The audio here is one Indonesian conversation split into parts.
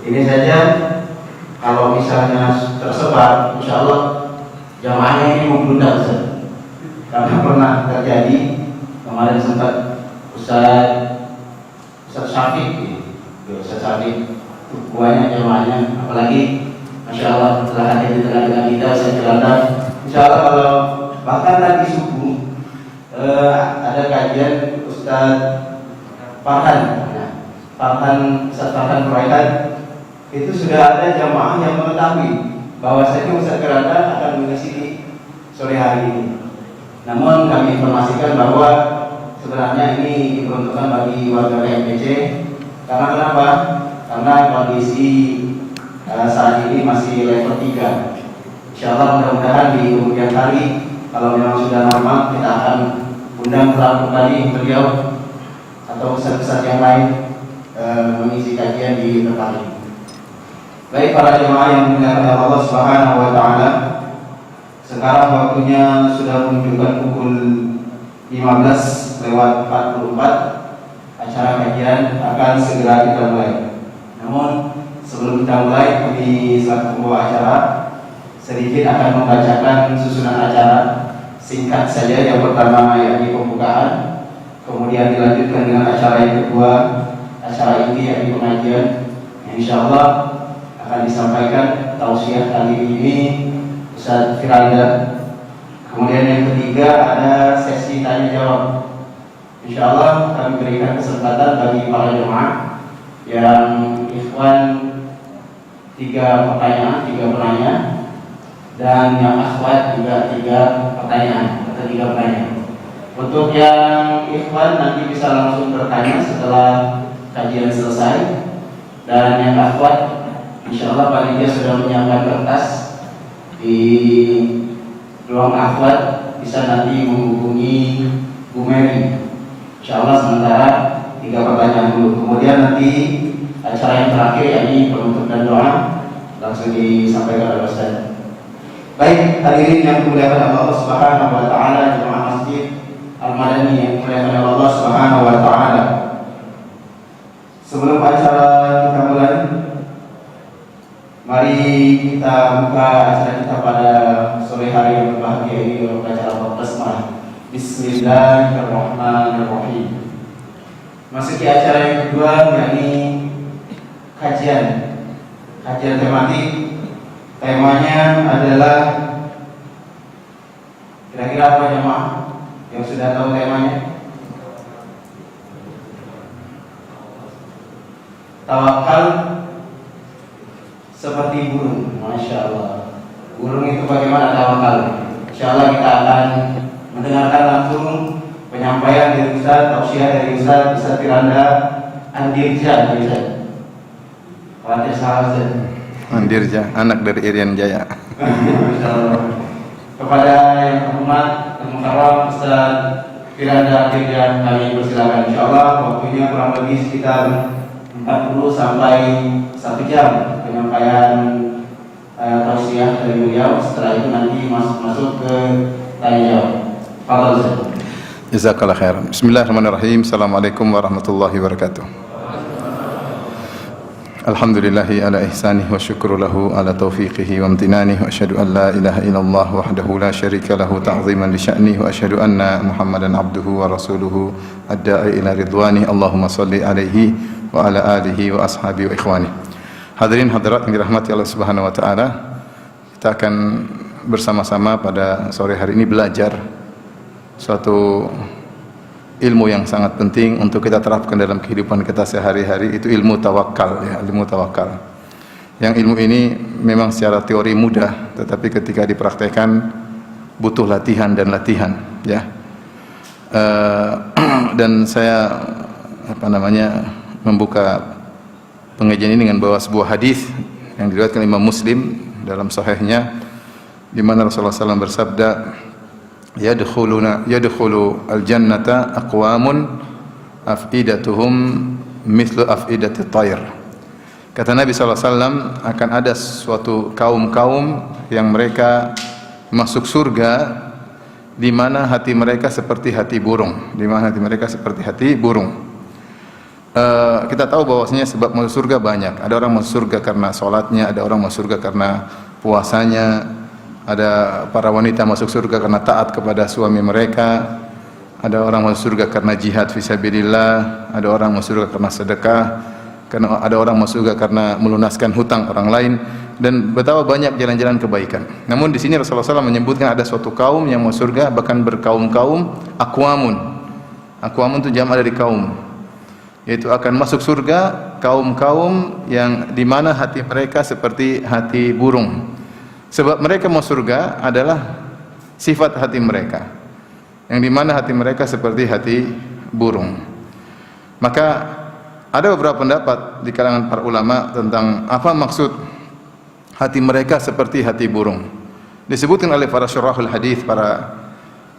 Ini saja kalau misalnya tersebar, insya Allah jamaahnya ini membludak Ustaz. Karena pernah terjadi kemarin sempat Ustaz Syafiq banyak jamaahnya, apalagi Masya Allah telah hadir di tengah-tengah kita Ustaz Jelanda. Insya Allah kalau bahkan tadi subuh ada kajian Ustaz Ustaz Farhan Puraihan, itu sudah ada jamaah yang mengetahui bahwasanya Ustaz Jelanda akan mengisi sore hari ini. Namun kami informasikan bahwa sebenarnya ini diperuntukkan bagi warga KMPC. Karena kenapa? Karena kondisi saat ini masih level 3. Insyaallah mudah-mudahan di kemudian hari kalau memang sudah normal, kita akan undang kembali beliau atau ustaz-ustaz yang lain mengisi kajian di tempat ini. Baik para jemaah yang dimuliakan Allah Subhanahu wa taala, sekarang waktunya sudah menunjukkan pukul 15:44. Acara kajian akan segera kita mulai. Namun sebelum kita mulai, kami selaku pembawa acara sedikit akan membacakan susunan acara singkat saja. Yang pertama yakni pembukaan, kemudian dilanjutkan dengan acara yang kedua, acara inti yakni pengajian. Insya Allah akan disampaikan tausiah kali ini Ustaz Firanda. Kemudian yang ketiga ada sesi tanya jawab. Insya Allah kami berikan kesempatan bagi para jemaah yang ikhwan 3 penanya, dan yang akhwat juga 3 pertanyaan atau 3 pertanyaan. Untuk yang ikhwan nanti bisa langsung bertanya setelah kajian selesai, dan yang akhwat insya Allah panitia sudah menyiapkan kertas di ruang akhwat, bisa nanti menghubungi Bu Mary. Insya Allah sementara 3 pertanyaan dulu. Kemudian nanti acara yang terakhir yakni penutup dan doa langsung disampaikan oleh Ustaz. Baik, hadirin yang dimuliakan Allah Subhanahu wa taala, jemaah Masjid Al-Madani yang dimuliakan Allah Subhanahu wa taala. Sebelum acara kita mulai, mari kita buka acara kita pada sore hari yang berbahagia ini dengan bacaan basmalah. Bismillahirrahmanirrahim. Masuki acara yang kedua yakni kajian tematik. Temanya adalah, kira-kira apa jemaah yang sudah tahu temanya? Tawakal seperti burung. Masya Allah. Burung itu bagaimana tawakal? Insya Allah kita akan mendengarkan langsung penyampaian dari Ustaz, tausiah dari Ustaz Firanda Andirja dari Ustaz. Khawatir salah Ustaz. Andirja, anak dari Irian Jaya. Kepada yang terhormat dan mukarram Ustaz Firanda Andirja, kami persilakan. Insyaallah waktunya kurang lebih sekitar 40 sampai 1 jam penyampaian tausiah dari beliau. Setelah itu nanti masuk ke tanya jawab. Fadhal Ustaz. Jazakallah khairan. Bismillahirrahmanirrahim. Assalamualaikum warahmatullahi wabarakatuh. Alhamdulillahi ala ihsanih wa syukru lahu ala taufiqihi wa amtinanih, wa asyhadu an la ilaha illallah wahdahu la syarika lahu ta'ziman li sya'nih, wa asyhadu anna Muhammadan abduhu wa rasuluhu ad-da'i ila ridwanih. Allahumma salli alaihi wa ala alihi wa ashabihi wa ikhwani. Hadirin hadirat yang dirahmati Allah Subhanahu wa taala, kita akan bersama-sama pada sore hari ini belajar suatu ilmu yang sangat penting untuk kita terapkan dalam kehidupan kita sehari-hari, itu ilmu tawakal ya, ilmu tawakal. Yang ilmu ini memang secara teori mudah, tetapi ketika dipraktekkan butuh latihan dan latihan ya. Dan saya membuka pengajian ini dengan bawa sebuah hadis yang diriwayatkan Imam Muslim dalam sahihnya, di mana Rasulullah SAW bersabda, yadkhulu al-jannata aqwamun afidatuhum mithlu afidati tayr. Kata Nabi SAW, akan ada suatu kaum-kaum yang mereka masuk surga di mana hati mereka seperti hati burung, di mana hati mereka seperti hati burung. kita tahu bahwasanya sebab masuk surga banyak. Ada orang masuk surga karena sholatnya, ada orang masuk surga karena puasanya, ada para wanita masuk surga karena taat kepada suami mereka, ada orang masuk surga karena jihad fisabilillah, ada orang masuk surga karena sedekah, ada orang masuk surga karena melunaskan hutang orang lain, dan betapa banyak jalan-jalan kebaikan. Namun di sini Rasulullah SAW menyebutkan ada suatu kaum yang masuk surga, bahkan berkaum-kaum, aqwamun. Aqwamun itu jamaah dari kaum, yaitu akan masuk surga kaum-kaum yang di mana hati mereka seperti hati burung. Sebab mereka masuk surga adalah sifat hati mereka, yang di mana hati mereka seperti hati burung. Maka ada beberapa pendapat di kalangan para ulama tentang apa maksud hati mereka seperti hati burung. Disebutkan oleh para syurahul hadis, para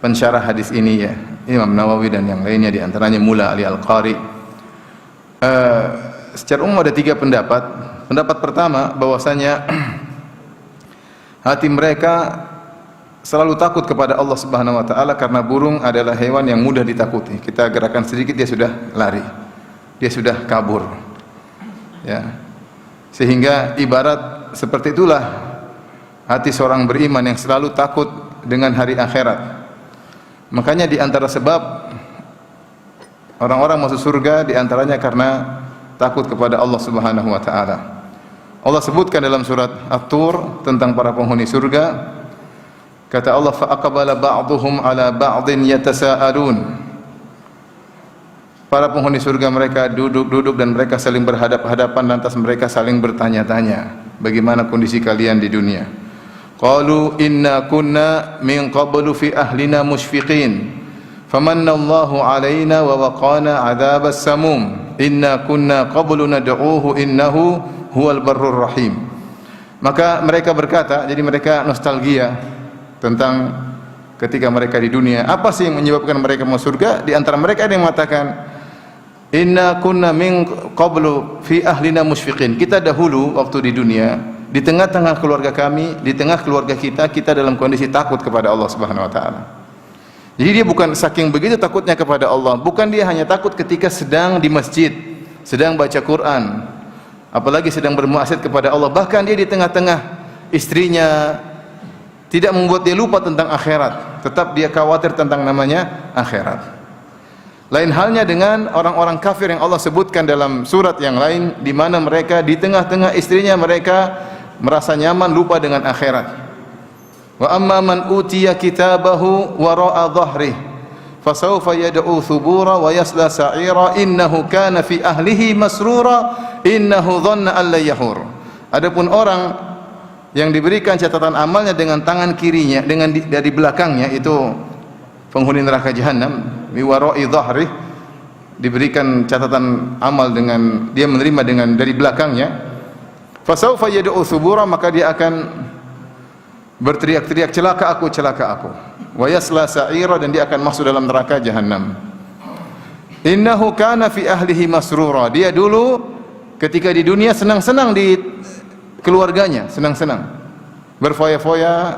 pensyarah hadis ini, ya, Imam Nawawi dan yang lainnya, di antaranya Mula Ali Al-Qari. Secara umum ada 3 pendapat. Pendapat pertama bahwasanya hati mereka selalu takut kepada Allah Subhanahu wa taala, karena burung adalah hewan yang mudah ditakuti. Kita gerakan sedikit dia sudah lari, dia sudah kabur, ya. Sehingga ibarat seperti itulah hati seorang beriman yang selalu takut dengan hari akhirat. Makanya di antara sebab orang-orang masuk surga di antaranya karena takut kepada Allah Subhanahu wa taala. Allah sebutkan dalam surat At-Tur tentang para penghuni surga. Kata Allah, fa aqbala ba'dhum 'ala ba'dhin yatasaalun. Para penghuni surga mereka duduk-duduk dan mereka saling berhadap-hadapan, lantas mereka saling bertanya-tanya, bagaimana kondisi kalian di dunia? Qalu inna kunna min qablu fi ahlina musyfiqin. Famanallahu alaina wa waqana adzabas samum inna kunna qablu nad'uuhu innahu huwal barrur rahim. Maka mereka berkata, jadi mereka nostalgia tentang ketika mereka di dunia. Apa sih yang menyebabkan mereka masuk surga? Di antara mereka ada yang mengatakan, inna kunna min qablu fi ahlina musyfiqin. Kita dahulu waktu di dunia, di tengah-tengah keluarga kami, di tengah keluarga kita dalam kondisi takut kepada Allah Subhanahu wa taala. Jadi dia bukan saking begitu takutnya kepada Allah, bukan dia hanya takut ketika sedang di masjid, sedang baca Quran, apalagi sedang bermaksiat kepada Allah. Bahkan dia di tengah-tengah istrinya tidak membuat dia lupa tentang akhirat, tetap dia khawatir tentang namanya akhirat. Lain halnya dengan orang-orang kafir yang Allah sebutkan dalam surat yang lain, di mana mereka di tengah-tengah istrinya mereka merasa nyaman, lupa dengan akhirat. Wa amma man utiya kitabahu wara'a dhahrihi fasawfa yad'u thubura wa yasla sa'ira innahu kana fi ahlihi masrura innahu dhanna an la yahur. Adapun orang yang diberikan catatan amalnya dengan tangan kirinya, dengan dari belakangnya, itu penghuni neraka jahanam. Bi wara'i dhahrihi, diberikan catatan amal dengan dia menerima dengan dari belakangnya. Fasawfa yad'u thubura, maka dia akan berteriak-teriak, celaka aku, celaka aku. Wa yasla sa'ira, dan dia akan masuk dalam neraka jahanam. Innahu kana fi ahlihi masrura. Dia dulu ketika di dunia senang-senang di keluarganya, senang-senang, berfoya-foya,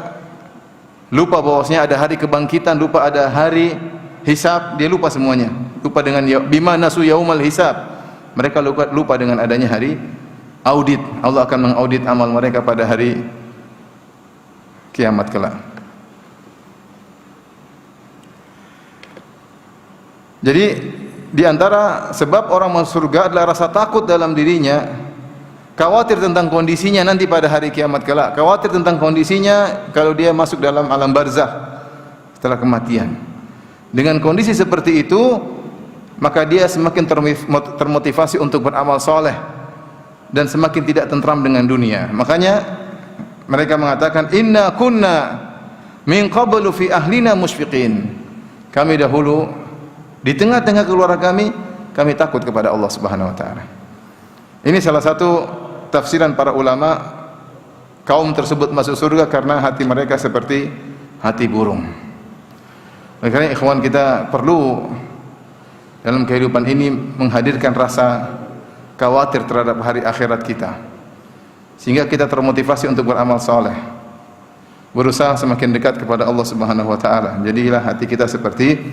lupa bahwasanya ada hari kebangkitan, lupa ada hari hisab, dia lupa semuanya, lupa dengan bima nasu yaumal hisab. Mereka lupa dengan adanya hari audit. Allah akan mengaudit amal mereka pada hari kiamat kelak. Jadi di antara sebab orang masuk surga adalah rasa takut dalam dirinya, khawatir tentang kondisinya nanti pada hari kiamat kelak, khawatir tentang kondisinya kalau dia masuk dalam alam barzakh setelah kematian. Dengan kondisi seperti itu, maka dia semakin termotivasi untuk beramal soleh dan semakin tidak tentram dengan dunia. Makanya mereka mengatakan, inna kunna min qablu fi ahlina musyfiqin. Kami dahulu di tengah-tengah keluarga kami takut kepada Allah Subhanahu wa taala. Ini salah satu tafsiran para ulama, kaum tersebut masuk surga karena hati mereka seperti hati burung. Makanya ikhwan, kita perlu dalam kehidupan ini menghadirkan rasa khawatir terhadap hari akhirat kita, sehingga kita termotivasi untuk beramal saleh, berusaha semakin dekat kepada Allah Subhanahu wa taala. Jadilah hati kita seperti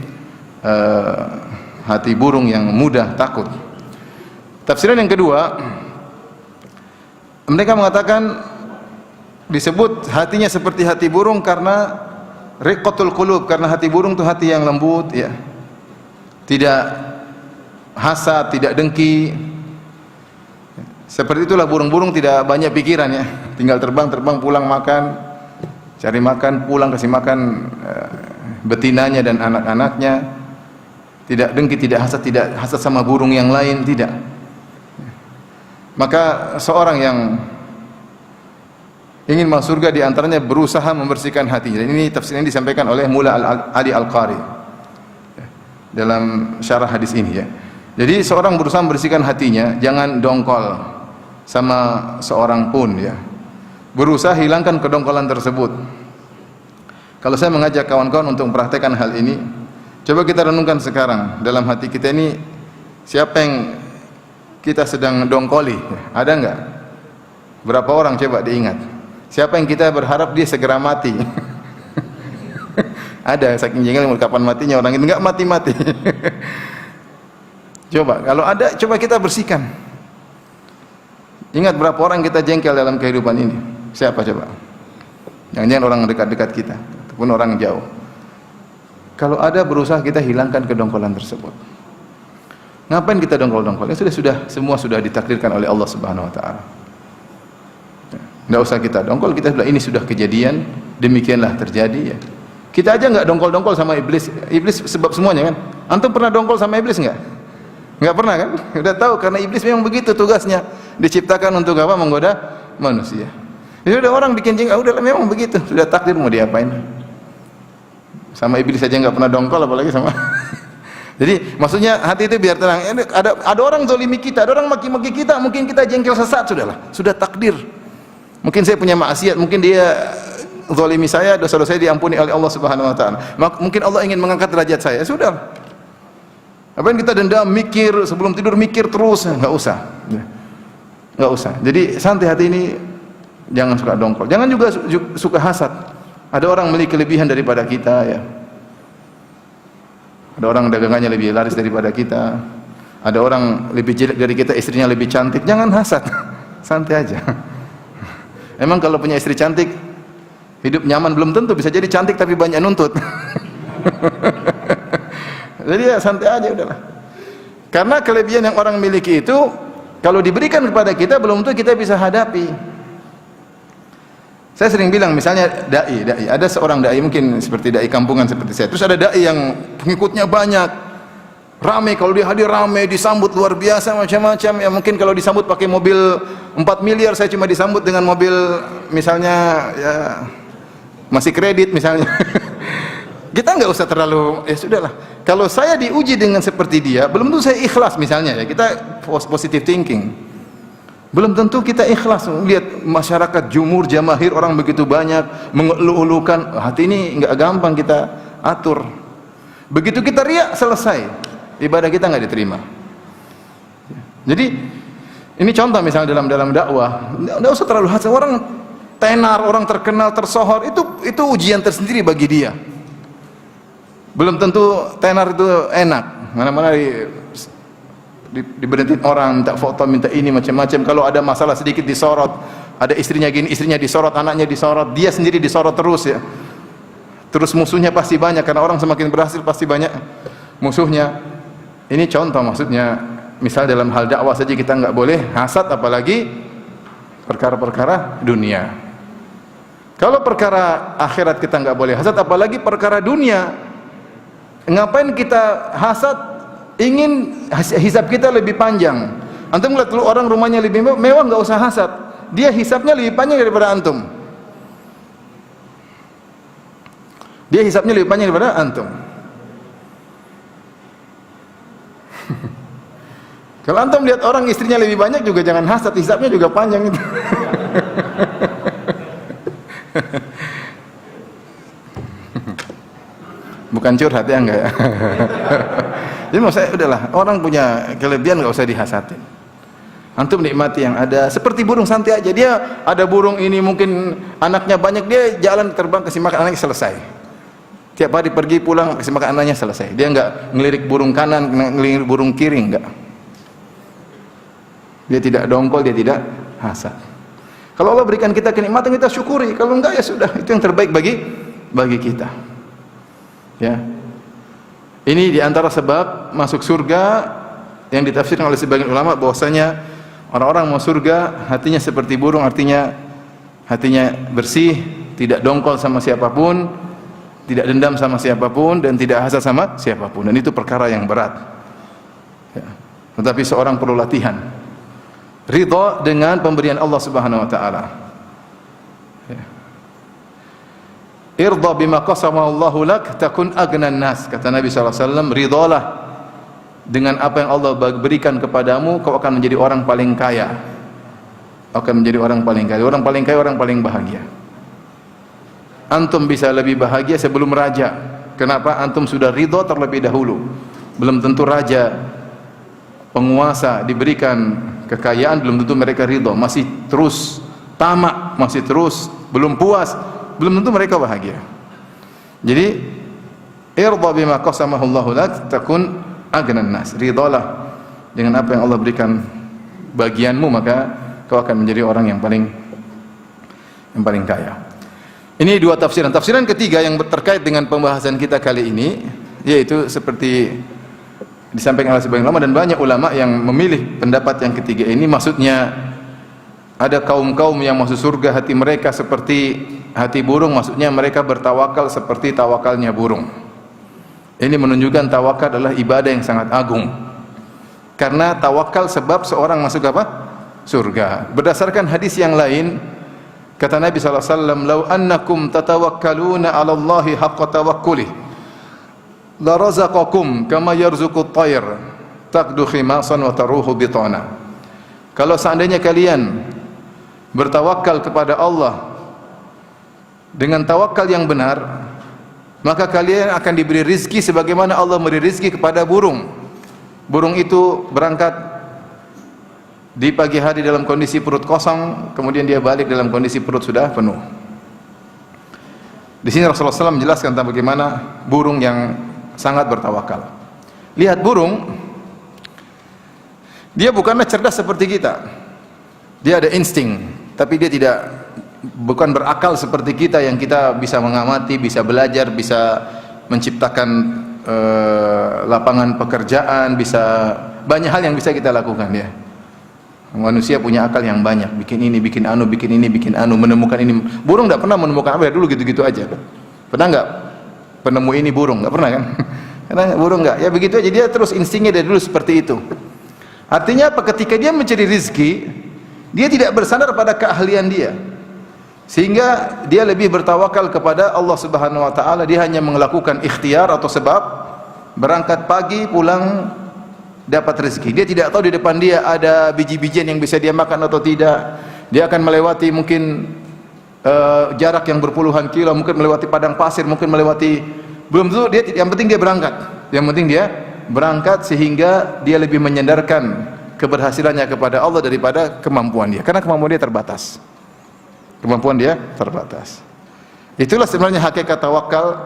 hati burung yang mudah takut. Tafsiran yang kedua, mereka mengatakan disebut hatinya seperti hati burung karena riqatul qulub, karena hati burung itu hati yang lembut ya. Tidak hasad, tidak dengki. Seperti itulah burung-burung, tidak banyak pikiran ya. Tinggal terbang pulang makan, cari makan, pulang kasih makan betinanya dan anak-anaknya. Tidak dengki, tidak hasad sama burung yang lain, tidak. Maka seorang yang ingin masuk surga diantaranya berusaha membersihkan hatinya. Dan ini tafsir yang disampaikan oleh Mula Ali Al-Qari dalam syarah hadis ini ya. Jadi seorang berusaha membersihkan hatinya, jangan dongkol sama seorang pun ya. Berusaha hilangkan kedongkolan tersebut. Kalau saya mengajak kawan-kawan untuk mempraktekkan hal ini, coba kita renungkan sekarang dalam hati kita ini, siapa yang kita sedang dongkoli? Ada enggak? Berapa orang coba diingat? Siapa yang kita berharap dia segera mati? Ada, saking jengkel kapan matinya orang itu, enggak mati-mati. Coba, kalau ada, coba kita bersihkan. Ingat berapa orang kita jengkel dalam kehidupan ini? Siapa coba? Jangan-jangan orang dekat-dekat kita, ataupun orang jauh. Kalau ada, berusaha kita hilangkan kedongkolan tersebut. Ngapain kita dongkol-dongkol? Ya sudah, semua sudah ditakdirkan oleh Allah Subhanahu wa taala. Enggak usah kita dongkol, kita sudah, ini sudah kejadian, demikianlah terjadi ya. Kita aja enggak dongkol-dongkol sama iblis. Iblis sebab semuanya kan. Antum pernah dongkol sama iblis enggak? Enggak pernah kan? Udah tahu, karena iblis memang begitu tugasnya. Diciptakan untuk apa? Menggoda manusia. Ya sudah, orang bikin jengkel, udah memang begitu. Sudah takdir, mau diapain? Sama iblis aja enggak pernah dongkol, apalagi sama. Jadi maksudnya hati itu biar tenang. Ada orang zalimi kita, ada orang maki-maki kita, mungkin kita jengkel sesaat, sudahlah, sudah takdir. Mungkin saya punya maksiat, mungkin dia zalimi saya, dosa-dosa saya diampuni oleh Allah Subhanahu wa taala. Mungkin Allah ingin mengangkat derajat saya. Sudah. Apa yang kita dendam, mikir sebelum tidur, mikir terus, enggak usah. Enggak usah. Jadi santai hati ini, jangan suka dongkol. Jangan juga suka hasad. Ada orang memiliki kelebihan daripada kita ya. Ada orang dagangannya lebih laris daripada kita. Ada orang lebih jelek dari kita, istrinya lebih cantik. Jangan hasad. Santai aja. Emang kalau punya istri cantik, hidup nyaman? Belum tentu, bisa jadi cantik tapi banyak nuntut. Jadi ya santai aja udahlah. Karena kelebihan yang orang miliki itu kalau diberikan kepada kita belum tentu kita bisa hadapi. Saya sering bilang misalnya dai, ada seorang dai mungkin seperti dai kampungan seperti saya. Terus ada dai yang pengikutnya banyak, ramai, kalau dia hadir ramai, disambut luar biasa macam-macam. Ya mungkin kalau disambut pakai mobil 4 miliar, saya cuma disambut dengan mobil misalnya ya masih kredit misalnya. Kita enggak usah terlalu, ya sudahlah. Kalau saya diuji dengan seperti dia, belum tentu saya ikhlas misalnya ya. Kita positive thinking. Belum tentu kita ikhlas. Lihat masyarakat jumur, jamahir, orang begitu banyak mengeluh-elukan, hati ini enggak gampang kita atur. Begitu kita riak, selesai. Ibadah kita enggak diterima. Jadi ini contoh misalnya dalam dakwah, enggak usah terlalu hasad. Orang tenar, orang terkenal, tersohor, itu ujian tersendiri bagi dia. Belum tentu tenar itu enak. Mana-mana diberhentiin orang, minta foto, minta ini macam-macam. Kalau ada masalah sedikit disorot, ada istrinya gini, istrinya disorot, anaknya disorot, dia sendiri disorot terus ya. Terus musuhnya pasti banyak, karena orang semakin berhasil pasti banyak musuhnya. Ini contoh maksudnya. Misal dalam hal dakwah saja kita enggak boleh hasad, apalagi perkara-perkara dunia. Kalau perkara akhirat kita enggak boleh hasad, apalagi perkara dunia. Ngapain kita hasad? Ingin hisab kita lebih panjang. Antum lihat dulu orang rumahnya lebih mewah, enggak usah hasad. Dia hisabnya lebih panjang daripada antum. Dia hisabnya lebih panjang daripada antum. Kalau antum lihat orang istrinya lebih banyak juga jangan hasad, hisabnya juga panjang itu. Bukan curhat ya, enggak ya. Jadi maksud saya udahlah, orang punya kelebihan enggak usah dihasatin. Antum nikmati yang ada, seperti burung, santai aja. Dia ada burung ini mungkin anaknya banyak, dia jalan terbang kasih makan anaknya, selesai. Tiap hari pergi pulang kasih makan anaknya, selesai. Dia enggak ngelirik burung kanan, ngelirik burung kiri, enggak. Dia tidak dongkol, dia tidak hasad. Kalau Allah berikan kita kenikmatan, kita syukuri. Kalau enggak, ya sudah, itu yang terbaik bagi kita. Ya. Ini diantara sebab masuk surga yang ditafsirkan oleh sebagian ulama bahwasanya orang-orang mau surga hatinya seperti burung, artinya hatinya bersih, tidak dongkol sama siapapun, tidak dendam sama siapapun, dan tidak hasad sama siapapun. Dan itu perkara yang berat. Ya. Tetapi seorang perlu latihan. Ridha dengan pemberian Allah Subhanahu wa taala. Ya. Irda bima qasama Allahu lak takun agnan nas, kata Nabi SAW. Ridhalah dengan apa yang Allah berikan kepadamu, kau akan menjadi orang paling kaya. Akan menjadi orang paling kaya. Orang paling kaya, orang paling bahagia. Antum bisa lebih bahagia sebelum raja. Kenapa? Antum sudah ridha terlebih dahulu. Belum tentu raja, penguasa diberikan kekayaan, belum tentu mereka ridha, masih terus tamak, masih terus belum puas, belum tentu mereka bahagia. Jadi irda bima qasamahu Allahu lak takun agnan nas. Ridhalah dengan apa yang Allah berikan bagianmu, maka kau akan menjadi orang yang paling kaya. Ini dua tafsiran. Tafsiran ketiga yang terkait dengan pembahasan kita kali ini, yaitu seperti disampaikan oleh sebagian ulama, dan banyak ulama yang memilih pendapat yang ketiga ini. Maksudnya ada kaum-kaum yang masuk surga hati mereka seperti hati burung, maksudnya mereka bertawakal seperti tawakalnya burung. Ini menunjukkan tawakal adalah ibadah yang sangat agung, karena tawakal sebab seorang masuk apa? Surga. Berdasarkan hadis yang lain, kata Nabi SAW, "Lau annakum tatawakkaluna 'ala Allahi haqqa tawakkulih la razaqakum kama yarzuqut tayr taqdu khimasan wa taruhu bitana." Kalau seandainya kalian bertawakal kepada Allah dengan tawakal yang benar, maka kalian akan diberi rizki sebagaimana Allah memberi rizki kepada burung. Burung itu berangkat di pagi hari dalam kondisi perut kosong, kemudian dia balik dalam kondisi perut sudah penuh. Di sini Rasulullah SAW menjelaskan tentang bagaimana burung yang sangat bertawakal. Lihat burung, dia bukanlah cerdas seperti kita. Dia ada insting, tapi dia bukan berakal seperti kita yang kita bisa mengamati, bisa belajar, bisa menciptakan lapangan pekerjaan, bisa banyak hal yang bisa kita lakukan ya. Manusia punya akal yang banyak, bikin ini, bikin anu, menemukan ini. Burung tidak pernah menemukan apa ya, dulu gitu-gitu aja. Pernah nggak penemu ini burung? Nggak pernah kan? Karena burung nggak, ya begitu aja, dia terus instingnya dari dulu seperti itu. Artinya apa? Ketika dia mencari rizki, dia tidak bersandar pada keahlian dia, sehingga dia lebih bertawakal kepada Allah Subhanahu wa taala. Dia hanya melakukan ikhtiar atau sebab, berangkat pagi, pulang dapat rezeki. Dia tidak tahu di depan dia ada biji-bijian yang bisa dia makan atau tidak. Dia akan melewati mungkin jarak yang berpuluhan kilo, mungkin melewati padang pasir, mungkin melewati, belum tentu dia, yang penting dia berangkat. Yang penting dia berangkat, sehingga dia lebih menyandarkan keberhasilannya kepada Allah daripada kemampuan dia, karena kemampuan dia terbatas. Itulah sebenarnya hakikat tawakal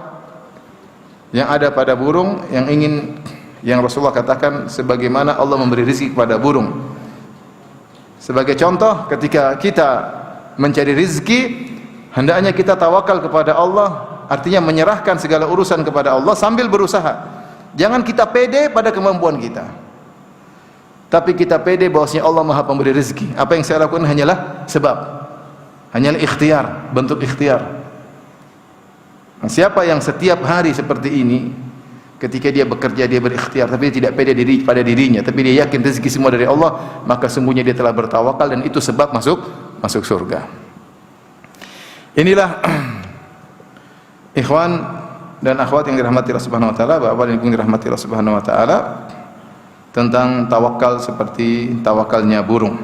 yang ada pada burung, yang Rasulullah katakan sebagaimana Allah memberi rezeki kepada burung. Sebagai contoh, ketika kita mencari rezeki, hendaknya kita tawakal kepada Allah, artinya menyerahkan segala urusan kepada Allah sambil berusaha. Jangan kita pede pada kemampuan kita, tapi kita pede bahwasanya Allah Maha Pemberi rezeki. Apa yang saya lakukan hanyalah sebab, hanyalah ikhtiar, bentuk ikhtiar. Nah, siapa yang setiap hari seperti ini, ketika dia bekerja dia berikhtiar, tapi dia tidak pede pada dirinya, tapi dia yakin rezeki semua dari Allah, maka sungguhnya dia telah bertawakal, dan itu sebab masuk surga. Inilah ikhwan dan akhwat yang dirahmati Allah Subhanahu wa taala, Bapak dan Ibu yang dirahmati Allah Subhanahu wa taala, tentang tawakal seperti tawakalnya burung.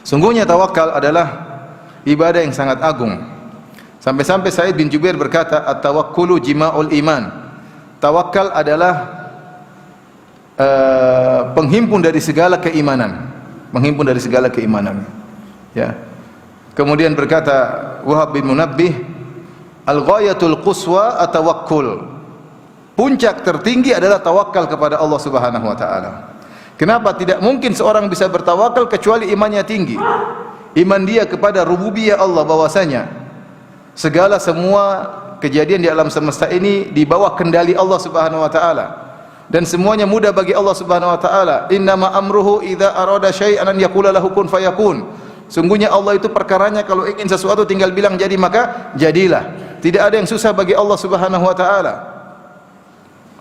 Sungguhnya tawakal adalah ibadah yang sangat agung. Sampai-sampai Sa'id bin Jubair berkata, "At-tawakkulu jima'ul iman." Tawakal adalah penghimpun dari segala keimanan, ya. Kemudian berkata Wahab bin Munabbih, "Al-ghayatul quswa at-tawakkul." Puncak tertinggi adalah tawakal kepada Allah Subhanahu wa taala. Kenapa? Tidak mungkin seorang bisa bertawakal kecuali imannya tinggi. Iman dia kepada rububiyah Allah, bahwasanya segala semua kejadian di alam semesta ini di bawah kendali Allah Subhanahu wa taala, dan semuanya mudah bagi Allah Subhanahu wa taala. Innama amruhu idza arada syai'an an yaqula lahu kun fayakun. Sungguhnya Allah itu perkaranya kalau ingin sesuatu tinggal bilang jadi maka jadilah. Tidak ada yang susah bagi Allah Subhanahu wa taala.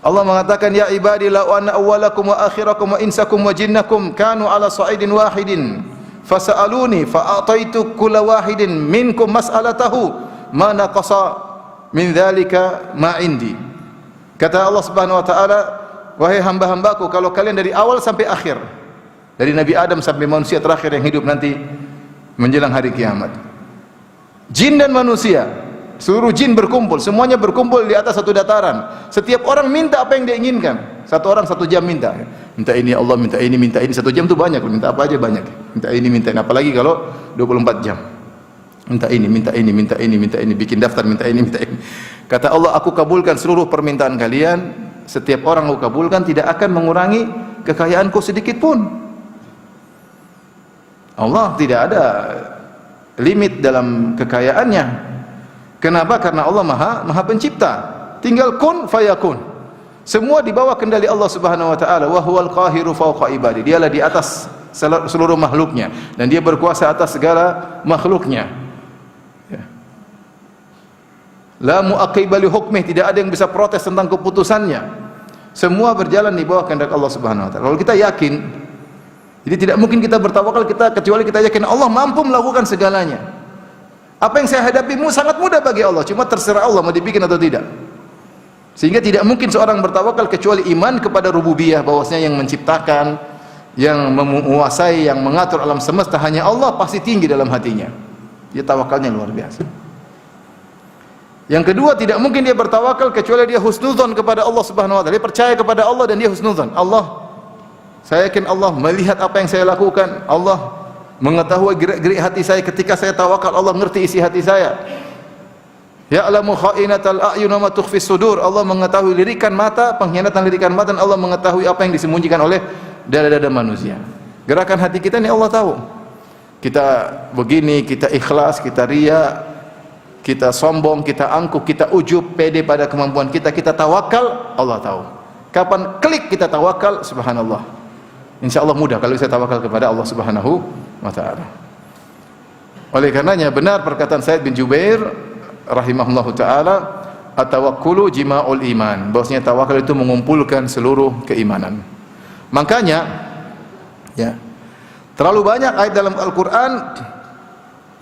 Allah mengatakan, ya ibadi la anna awwalakum wa akhirakum wa insakum wa jinnakum kanu ala sa'idin wahidin fasa'aluni fa'ataitu kulla wahidin minkum mas'alatahu ma naqasa min dzalika ma indi. Kata Allah Subhanahu wa taala, wahai hamba-hambaku, kalau kalian dari awal sampai akhir, dari Nabi Adam sampai manusia terakhir yang hidup nanti menjelang hari kiamat, jin dan manusia, seluruh jin berkumpul, semuanya berkumpul di atas satu dataran. Setiap orang minta apa yang dia inginkan. Satu orang 1 jam minta ini ya Allah, minta ini 1 jam itu banyak, minta apa aja banyak. Minta ini, apalagi kalau 24 jam. Minta ini, bikin daftar minta ini. Kata Allah, aku kabulkan seluruh permintaan kalian. Setiap orang aku kabulkan, tidak akan mengurangi kekayaanku sedikit pun. Allah tidak ada limit dalam kekayaannya. Kenapa? Karena Allah maha pencipta. Tinggal kun fayakun. Semua di bawah kendali Allah Subhanahu wa taala. Wa huwal qahiru fawqa ibadi. Dialah di atas seluruh makhluknya, dan dia berkuasa atas segala makhluknya. Ya. La mu'aqqiba li hukmih, tidak ada yang bisa protes tentang keputusannya. Semua berjalan di bawah kehendak Allah Subhanahu wa taala. Kalau kita yakin, jadi tidak mungkin kita bertawakal kecuali kita yakin Allah mampu melakukan segalanya. Apa yang saya hadapi sangat mudah bagi Allah, cuma terserah Allah mau dibikin atau tidak. Sehingga tidak mungkin seorang bertawakal kecuali iman kepada rububiyah, bahwasanya yang menciptakan, yang menguasai, yang mengatur alam semesta hanya Allah, pasti tinggi dalam hatinya. Dia tawakalnya luar biasa. Yang kedua, tidak mungkin dia bertawakal kecuali dia husnudzon kepada Allah Subhanahu wa taala. Dia percaya kepada Allah dan dia husnudzon. Allah, saya yakin Allah melihat apa yang saya lakukan. Allah mengetahui gerak-gerik hati saya ketika saya tawakal. Allah mengerti isi hati saya. Ya'lamu kha'inatal a'yun wa ma tukhfis sudur. Allah mengetahui lirikan mata, pengkhianatan lirikan mata, dan Allah mengetahui apa yang disembunyikan oleh dada-dada manusia. Gerakan hati kita ini Allah tahu. Kita begini, kita ikhlas, kita riya, kita sombong, kita angkuh, kita ujub, pede pada kemampuan kita, kita tawakal, Allah tahu. Kapan klik kita tawakal, subhanallah. Insyaallah mudah kalau saya tawakal kepada Allah Subhanahu wa taala. Oleh karenanya benar perkataan Said bin Jubair rahimahullahu taala, at-tawakkulu jima'ul iman, bahwasanya tawakal itu mengumpulkan seluruh keimanan. Makanya ya, terlalu banyak ayat dalam Al-Qur'an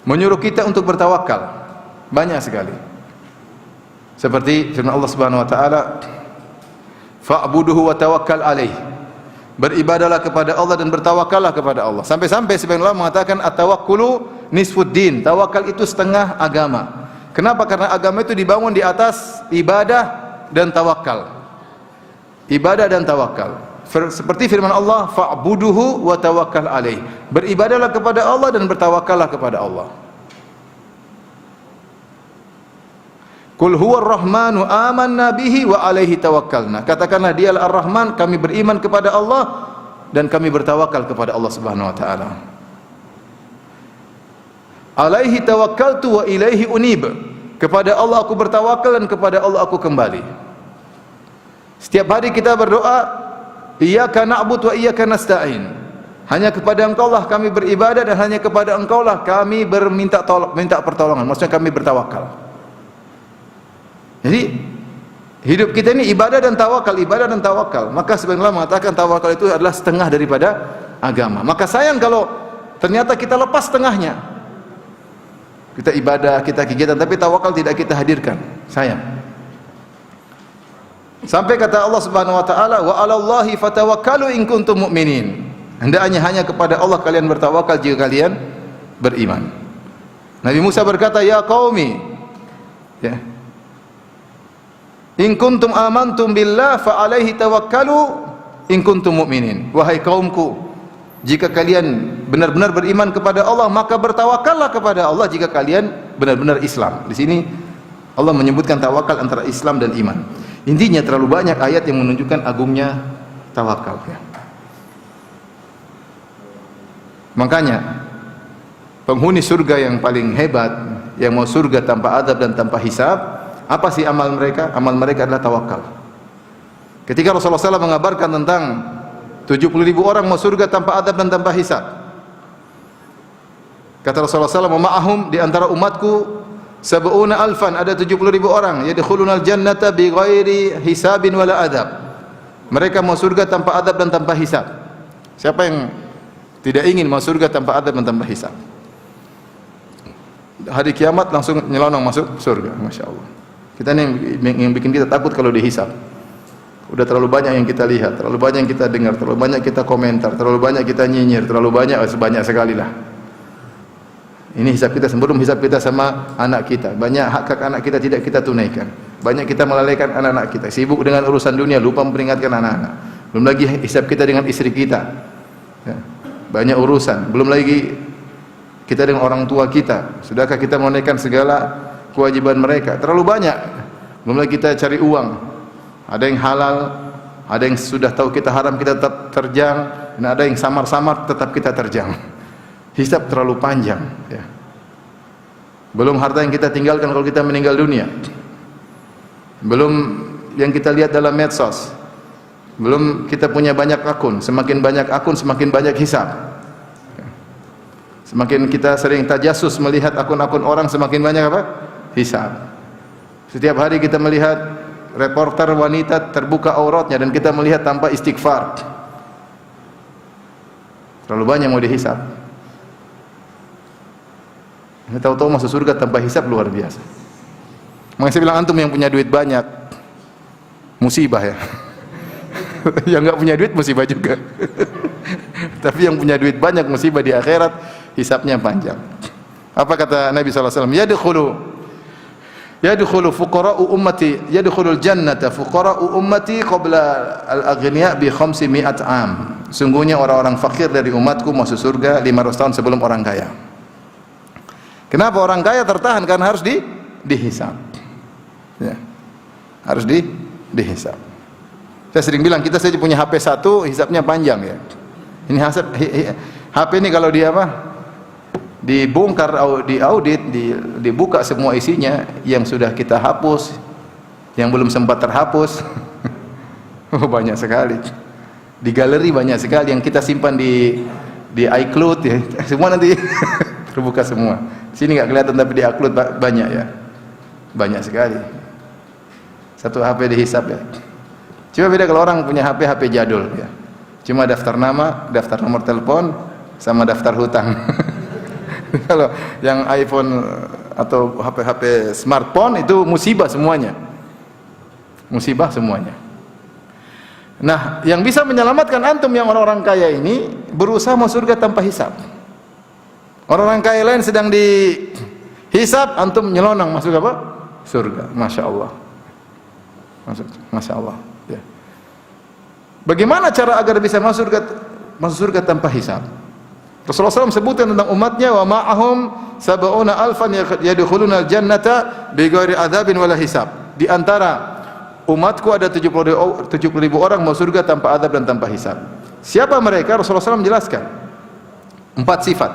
menyuruh kita untuk bertawakal. Banyak sekali. Seperti firman Allah Subhanahu wa taala, fa'buduhu wa tawakkal alaihi. Beribadalah kepada Allah dan bertawakallah kepada Allah. Sampai-sampai sebagian ulama mengatakan at-tawakkulu nisfuddin. Tawakal itu setengah agama. Kenapa? Karena agama itu dibangun di atas ibadah dan tawakal. Ibadah dan tawakal. Seperti firman Allah, fa'buduhu wa tawakkal alaih. Beribadalah kepada Allah dan bertawakallah kepada Allah. Qul huwar rahmanu amanna bihi wa alaihi tawakkalna. Katakanlah dialah Ar-Rahman, kami beriman kepada Allah dan kami bertawakal kepada Allah Subhanahu wa taala. Alaihi tawakkaltu wa ilaihi unib. Kepada Allah aku bertawakal dan kepada Allah aku kembali. Setiap hari kita berdoa, iyyaka na'budu wa iyyaka nasta'in. Hanya kepada Engkau lah kami beribadah dan hanya kepada Engkau lah kami minta pertolongan. Maksudnya kami bertawakal. Jadi hidup kita ini ibadah dan tawakal, ibadah dan tawakal. Maka sebenarnya mengatakan tawakal itu adalah setengah daripada agama. Maka sayang kalau ternyata kita lepas setengahnya. Kita ibadah, kita kegiatan, tapi tawakal tidak kita hadirkan. Sayang. Sampai kata Allah Subhanahu wa taala, wa 'alallahi fatawakkalu in kuntum mu'minin. Hendaknya hanya kepada Allah kalian bertawakal jika kalian beriman. Nabi Musa berkata, ya qaumi, ya, in kuntum amantum billah fa alaihi tawakkalu in kuntum mu'minin. Wahai kaumku, jika kalian benar-benar beriman kepada Allah, maka bertawakallah kepada Allah jika kalian benar-benar Islam. Di sini Allah menyebutkan tawakal antara Islam dan iman. Intinya terlalu banyak ayat yang menunjukkan agungnya tawakal. Makanya penghuni surga yang paling hebat, yang mau surga tanpa adab dan tanpa hisab, apa sih amal mereka? Amal mereka adalah tawakal. Ketika Rasulullah SAW mengabarkan tentang 70.000 orang mau surga tanpa adab dan tanpa hisab, kata Rasulullah SAW, ma'ahum, di antara umatku sab'una alfan, ada 70.000 orang, yadkhulunal jannata bi ghairi hisabin wala adab. Mereka mau surga tanpa adab dan tanpa hisab. Siapa yang tidak ingin mau surga tanpa adab dan tanpa hisab? Hari kiamat langsung nyelonong masuk surga, Masya Allah. Kita ini yang bikin kita takut kalau dihisab. Udah terlalu banyak yang kita lihat, terlalu banyak yang kita dengar, terlalu banyak kita komentar, terlalu banyak kita nyinyir, terlalu banyak sekali lah. Ini hisab kita, sebelum hisab kita sama anak kita. Banyak hak anak kita tidak kita tunaikan. Banyak kita melalaikan anak-anak kita, sibuk dengan urusan dunia, lupa memperingatkan anak-anak. Belum lagi hisab kita dengan istri kita. Ya. Banyak urusan, belum lagi kita dengan orang tua kita. Sudahkah kita menunaikan segala kewajiban mereka? Terlalu banyak. Belum lagi kita cari uang. Ada yang halal, ada yang sudah tahu kita haram kita tetap terjang, dan ada yang samar-samar tetap kita terjang. Hisab terlalu panjang, ya. Belum harta yang kita tinggalkan kalau kita meninggal dunia. Belum yang kita lihat dalam medsos. Belum kita punya banyak akun. Semakin banyak akun semakin banyak hisab. Semakin kita sering tajasus melihat akun-akun orang, semakin banyak apa? Hisab. Setiap hari kita melihat reporter wanita terbuka auratnya dan kita melihat tanpa istighfar. Terlalu banyak mau dihisab. Tahu-tahu masuk surga tanpa hisab, luar biasa. Makanya saya bilang antum yang punya duit banyak musibah ya. Yang enggak punya duit musibah juga. Tapi yang punya duit banyak musibah di akhirat, hisabnya panjang. Apa kata Nabi sallallahu alaihi wasallam? Yadkhulu fuqara'u ummati, yadkhulul jannata fuqara'u ummati qabla al-aghniya bi 500 am. Sungguhnya orang-orang fakir dari umatku masuk surga 500 tahun sebelum orang kaya. Kenapa orang kaya tertahan? Karena harus dihisab. Ya. Harus dihisab. Saya sering bilang kita saja punya HP satu, hisabnya panjang ya. Ini HP ini kalau dia apa? Dibongkar, diaudit, dibuka semua isinya, yang sudah kita hapus, yang belum sempat terhapus, banyak sekali. Di galeri banyak sekali yang kita simpan di iCloud ya. Semua nanti terbuka semua. Sini nggak kelihatan tapi di iCloud banyak ya. Banyak sekali. Satu HP dihisab ya. Cuma beda kalau orang punya HP jadul ya. Cuma daftar nama, daftar nomor telepon, sama daftar hutang. Kalau yang iPhone atau HP smartphone itu musibah semuanya. Musibah semuanya. Nah, yang bisa menyelamatkan antum yang orang-orang kaya ini berusaha masuk surga tanpa hisab. Orang-orang kaya lain sedang dihisab, antum nyelonong masuk apa? Surga. Masya Allah. Masya Allah. Ya. Bagaimana cara agar bisa masuk surga tanpa hisab? Rasulullah SAW sebutkan tentang umatnya, wa ma'ahum sab'una alfan yadkhuluna al-jannata bighairi adzabin wala hisab. Di antara umatku ada 70.000 orang mau surga tanpa adab dan tanpa hisab. Siapa mereka? Rasulullah SAW menjelaskan 4 sifat.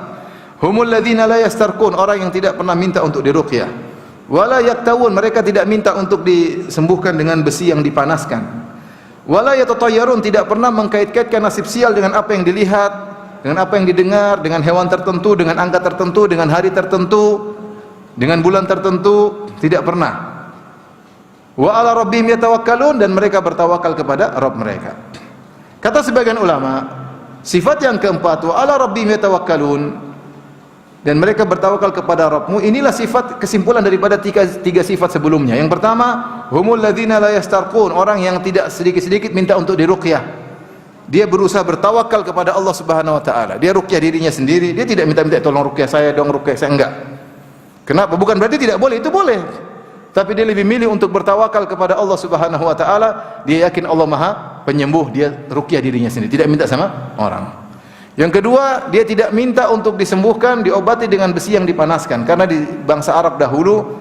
Humul ladzina la yastarqun, orang yang tidak pernah minta untuk diruqyah. Wala yaktawun, mereka tidak minta untuk disembuhkan dengan besi yang dipanaskan. Wala yatatayyarun, tidak pernah mengkait-kaitkan nasib sial dengan apa yang dilihat, dengan apa yang didengar, dengan hewan tertentu, dengan angka tertentu, dengan hari tertentu, dengan bulan tertentu, tidak pernah. Wa ala rabbihim yatawakkalun, dan mereka bertawakal kepada Rabb mereka. Kata sebagian ulama, sifat yang keempat, wa ala rabbihim yatawakkalun, dan mereka bertawakal kepada Rabbmu, inilah sifat kesimpulan daripada tiga sifat sebelumnya. Yang pertama, humul ladzina la yastarqun, orang yang tidak sedikit-sedikit minta untuk diruqyah. Dia berusaha bertawakal kepada Allah Subhanahu wa taala. Dia ruqyah dirinya sendiri, dia tidak minta-minta tolong ruqyah saya dong, ruqyah saya, enggak. Kenapa? Bukan berarti tidak boleh, itu boleh. Tapi dia lebih milih untuk bertawakal kepada Allah Subhanahu wa taala. Dia yakin Allah Maha Penyembuh, dia ruqyah dirinya sendiri, tidak minta sama orang. Yang kedua, dia tidak minta untuk disembuhkan, diobati dengan besi yang dipanaskan. Karena di bangsa Arab dahulu,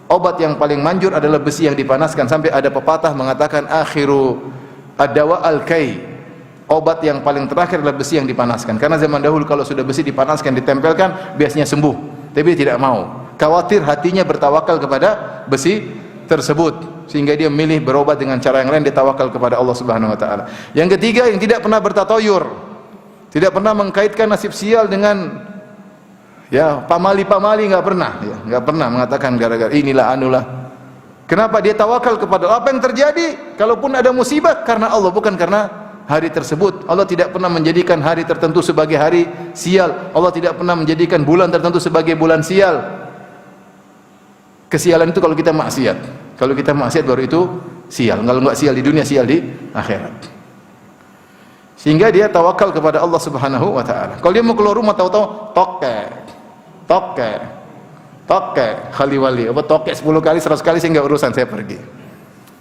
obat yang paling manjur adalah besi yang dipanaskan. Sampai ada pepatah mengatakan akhiru ad-dawa al-kai, obat yang paling terakhir adalah besi yang dipanaskan. Karena zaman dahulu kalau sudah besi dipanaskan, ditempelkan, biasanya sembuh. Tapi dia tidak mau. Khawatir hatinya bertawakal kepada besi tersebut, sehingga dia memilih berobat dengan cara yang lain, dia tawakal kepada Allah Subhanahu wa taala. Yang ketiga, yang tidak pernah bertatoyur, tidak pernah mengkaitkan nasib sial dengan pamali-pamali, enggak pernah, enggak pernah mengatakan gara-gara inilah anulah. Kenapa? Dia tawakal kepada Allah. Apa yang terjadi? Kalaupun ada musibah, karena Allah, bukan karena hari tersebut. Allah tidak pernah menjadikan hari tertentu sebagai hari sial. Allah tidak pernah menjadikan bulan tertentu sebagai bulan sial. Kesialan itu kalau kita maksiat. Kalau kita maksiat baru itu sial. Kalau enggak sial di dunia, sial di akhirat. Sehingga dia tawakal kepada Allah Subhanahu wa taala. Kalau dia mau keluar rumah, tahu-tahu toke khaliwali, apa toke 10 kali 100 kali, saya enggak urusan, saya pergi.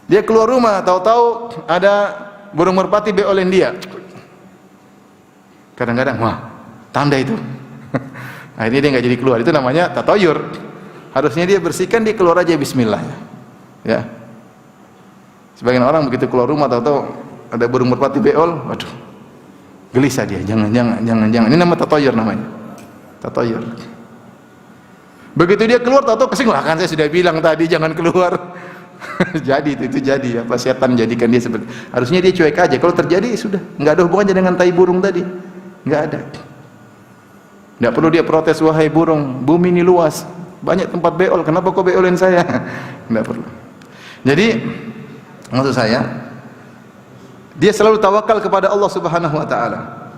Dia keluar rumah, tahu-tahu ada burung merpati beolin dia. Kadang-kadang, wah, tanda itu. Akhirnya dia enggak jadi keluar. Itu namanya tatoyur. Harusnya dia bersihkan, dia keluar aja bismillah. Ya. Sebagian orang begitu keluar rumah, tahu-tahu ada burung merpati beol, waduh, gelisah dia. Jangan. Ini nama tatoyur namanya. Tatoyur. Begitu dia keluar, tahu-tahu kesinggung, kan saya sudah bilang tadi jangan keluar. Jadi itu jadi apa, setan jadikan dia seperti. Harusnya dia cuek aja. Kalau terjadi sudah, enggak ada hubungannya dengan tai burung tadi. Enggak ada. Enggak perlu dia protes, wahai burung, bumi ini luas, banyak tempat beol, kenapa kau beolin saya? Enggak perlu. Jadi maksud saya, dia selalu tawakal kepada Allah Subhanahu wa taala.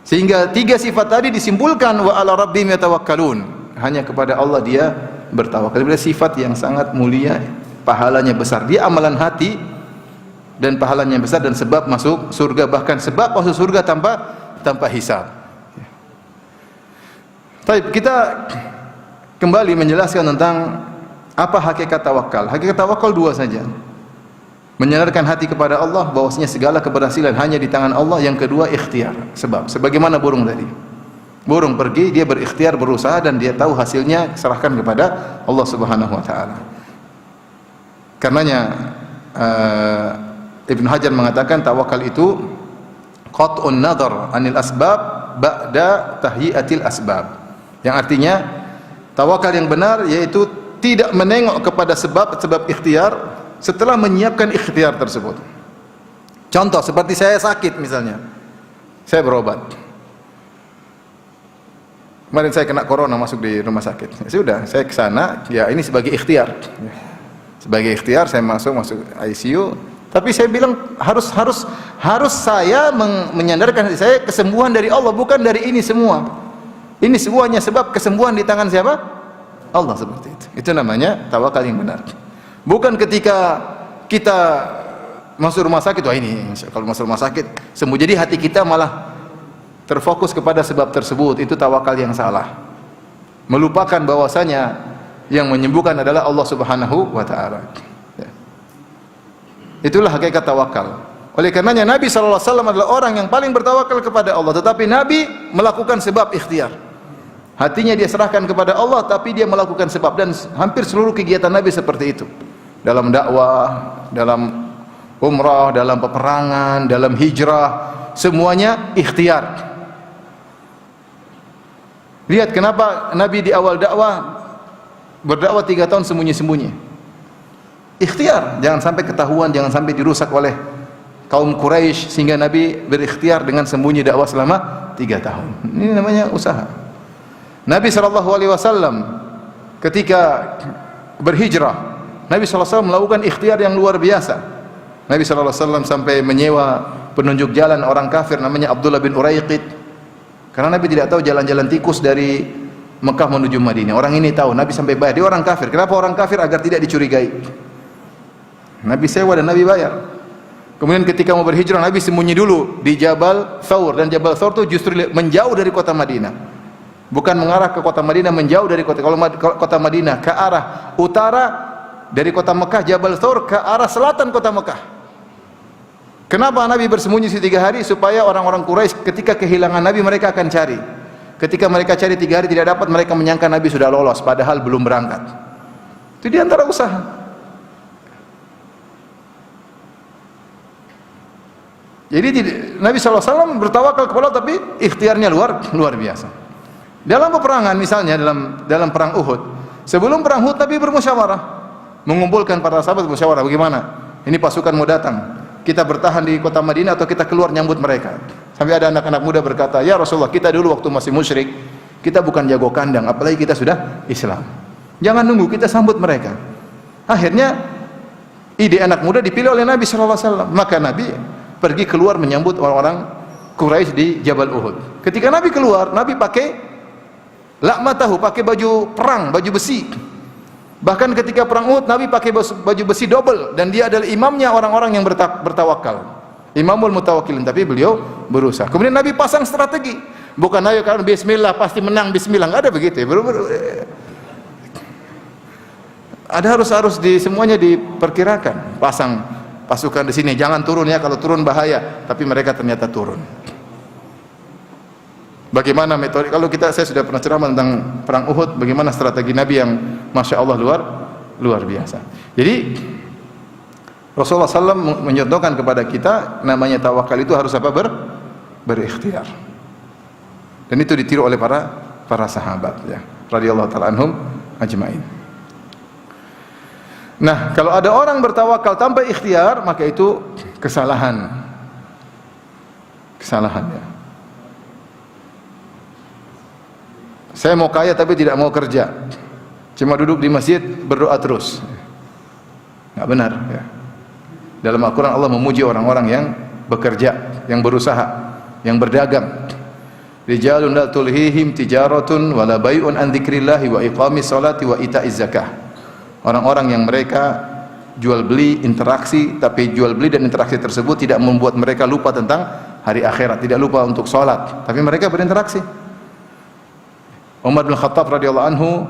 Sehingga 3 sifat tadi disimpulkan, wa ala rabbihim yatawakkalun. Hanya kepada Allah dia bertawakal. Itu sifat yang sangat mulia, pahalanya besar. Dia amalan hati dan pahalanya besar, dan sebab masuk surga, bahkan sebab masuk surga tanpa hisab. Baik, kita kembali menjelaskan tentang apa hakikat tawakal. Hakikat tawakal 2 saja. Menyandarkan hati kepada Allah bahwasanya segala keberhasilan hanya di tangan Allah. Yang kedua, ikhtiar, sebab. Sebagaimana burung tadi. Burung pergi, dia berikhtiar, berusaha, dan dia tahu hasilnya serahkan kepada Allah Subhanahu wa taala. Karenanya Ibnu Hajar mengatakan tawakal itu qat'un nadhar anil asbab ba'da tahyiatil asbab. Yang artinya tawakal yang benar yaitu tidak menengok kepada sebab ikhtiar setelah menyiapkan ikhtiar tersebut. Contoh seperti saya sakit misalnya. Saya berobat. Kemarin saya kena corona, masuk di rumah sakit. Sudah, saya ke sana, ya ini sebagai ikhtiar. Sebagai ikhtiar saya masuk ICU, tapi saya bilang harus saya menyandarkan hati saya kesembuhan dari Allah, bukan dari ini semua. Ini semuanya sebab kesembuhan di tangan siapa? Allah, seperti itu. Itu namanya tawakal yang benar. Bukan ketika kita masuk rumah sakit, wah ini kalau masuk rumah sakit sembuh, jadi hati kita malah terfokus kepada sebab tersebut. Itu tawakal yang salah, melupakan bahwasanya yang menyembuhkan adalah Allah Subhanahu wa taala. Itulah hakikat tawakal. Oleh karenanya Nabi sallallahu alaihi wasallam adalah orang yang paling bertawakal kepada Allah, tetapi Nabi melakukan sebab ikhtiar. Hatinya dia serahkan kepada Allah, tapi dia melakukan sebab, dan hampir seluruh kegiatan Nabi seperti itu. Dalam dakwah, dalam umrah, dalam peperangan, dalam hijrah, semuanya ikhtiar. Lihat kenapa Nabi di awal berdakwah 3 tahun sembunyi-sembunyi. Ikhtiar, jangan sampai ketahuan, jangan sampai dirusak oleh kaum Quraisy, sehingga Nabi berikhtiar dengan sembunyi dakwah selama 3 tahun. Ini namanya usaha. Nabi SAW ketika berhijrah, Nabi SAW melakukan ikhtiar yang luar biasa. Nabi SAW sampai menyewa penunjuk jalan orang kafir namanya Abdullah bin Uraiqid. Karena Nabi tidak tahu jalan-jalan tikus dari Mekah menuju Madinah. Orang ini tahu, Nabi sampai bayar. Dia orang kafir. Kenapa orang kafir? Agar tidak dicurigai. Nabi sewa dan Nabi bayar. Kemudian ketika mau berhijrah, Nabi sembunyi dulu di Jabal Thawr, dan Jabal Thawr itu justru menjauh dari kota Madinah. Bukan mengarah ke kota Madinah, menjauh dari kota. Kalau kota Madinah ke arah utara dari kota Mekah, Jabal Thawr ke arah selatan kota Mekah. Kenapa Nabi bersembunyi 3 hari? Supaya orang-orang Quraisy ketika kehilangan Nabi mereka akan cari. Ketika mereka cari 3 hari tidak dapat, mereka menyangka Nabi sudah lolos, padahal belum berangkat. Itu di antara usaha. Jadi Nabi SAW bertawakal kepada Allah, tapi ikhtiarnya luar biasa. Dalam peperangan misalnya dalam perang Uhud, sebelum perang Uhud Nabi bermusyawarah, mengumpulkan para sahabat bermusyawarah, bagaimana? Ini pasukan mau datang, kita bertahan di kota Madinah atau kita keluar nyambut mereka? Sampai ada anak-anak muda berkata, ya Rasulullah, kita dulu waktu masih musyrik, kita bukan jago kandang, apalagi kita sudah Islam. Jangan nunggu, kita sambut mereka. Akhirnya ide anak muda dipilih oleh Nabi SAW. Maka Nabi pergi keluar menyambut orang-orang Quraisy di Jabal Uhud. Ketika Nabi keluar, Nabi pakai lakmatahu, pakai baju perang, baju besi. Bahkan ketika perang Uhud, Nabi pakai baju besi double, dan dia adalah imamnya orang-orang yang bertawakal, imamul mutawakkilin. Tapi beliau berusaha. Kemudian Nabi pasang strategi, bukan ayo kan bismillah pasti menang, bismillah, enggak ada begitu ya. Ada harus semuanya diperkirakan. Pasang pasukan di sini, jangan turun ya, kalau turun bahaya. Tapi mereka ternyata turun. Bagaimana metode? Kalau saya sudah pernah ceramah tentang perang Uhud, bagaimana strategi Nabi yang masya Allah luar biasa. Jadi Rasulullah SAW menyontohkan kepada kita, namanya tawakal itu harus apa? Berikhtiar. Dan itu ditiru oleh para sahabat ya, radhiyallahu ta'ala anhum ajmain. Nah, kalau ada orang bertawakal tanpa ikhtiar, maka itu kesalahan ya. Saya mau kaya tapi tidak mau kerja, cuma duduk di masjid berdoa terus, nggak benar ya. Dalam Al-Quran Allah memuji orang-orang yang bekerja, yang berusaha, yang berdagang. Rijalun la tulhihim tijaratun wala bai'un an dzikrillahi wa iqamis sholati wa ita'iz zakah. Orang-orang yang mereka jual beli, interaksi, tapi jual beli dan interaksi tersebut tidak membuat mereka lupa tentang hari akhirat, tidak lupa untuk sholat, tapi mereka berinteraksi. Umar bin Khattab radhiyallahu anhu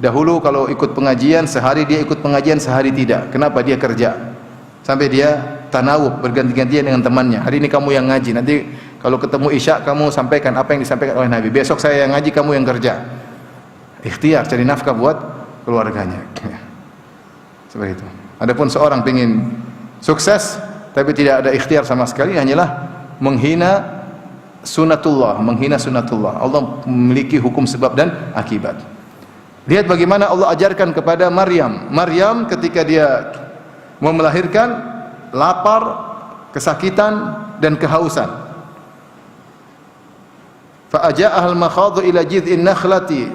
dahulu kalau ikut pengajian, sehari dia ikut pengajian, sehari tidak. Kenapa? Dia kerja. Sampai dia tanawub, berganti-gantian dengan temannya. Hari ini kamu yang ngaji, nanti kalau ketemu Isya kamu sampaikan apa yang disampaikan oleh Nabi. Besok saya yang ngaji, kamu yang kerja. Ikhtiar, cari nafkah buat keluarganya. Seperti itu. Adapun seorang ingin sukses tapi tidak ada ikhtiar sama sekali, hanyalah menghina sunatullah. Allah memiliki hukum sebab dan akibat. Lihat bagaimana Allah ajarkan kepada Maryam ketika dia mau melahirkan, lapar, kesakitan dan kehausan. Fa aja'ahal makhadhu ila jid'in nakhlati.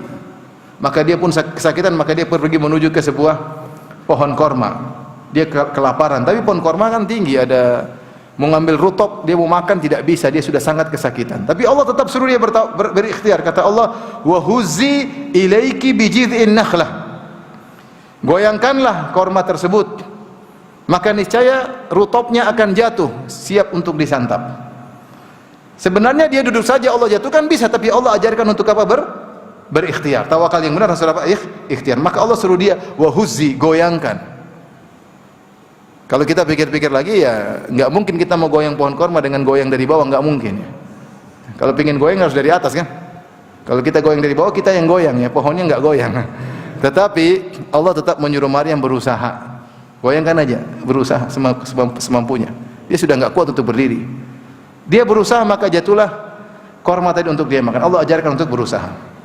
Maka dia pun kesakitan, maka dia pergi menuju ke sebuah pohon korma. Dia kelaparan, tapi pohon korma kan tinggi, ada mau ngambil rutop, dia mau makan tidak bisa, dia sudah sangat kesakitan. Tapi Allah tetap suruh dia berikhtiar. Kata Allah, wa huzzi ilaiki bijid'in nakhlah. Goyangkanlah korma tersebut, maka niscaya rutopnya akan jatuh, siap untuk disantap. Sebenarnya dia duduk saja Allah jatuhkan bisa, tapi Allah ajarkan untuk apa? Berikhtiar. Tawakal yang benar harus apa? Ikhtiar. Maka Allah suruh dia wahuzzi, goyangkan. Kalau kita pikir-pikir lagi ya nggak mungkin kita mau goyang pohon korma dengan goyang dari bawah, nggak mungkin ya. Kalau pengen goyang harus dari atas kan. Kalau kita goyang dari bawah, kita yang goyang ya, pohonnya nggak goyang. Tetapi Allah tetap menyuruh Maryam berusaha. Goyangkan aja, berusaha semampunya. Dia sudah nggak kuat untuk berdiri. Dia berusaha, maka jatuhlah korma tadi untuk dia makan. Allah ajarkan untuk berusaha.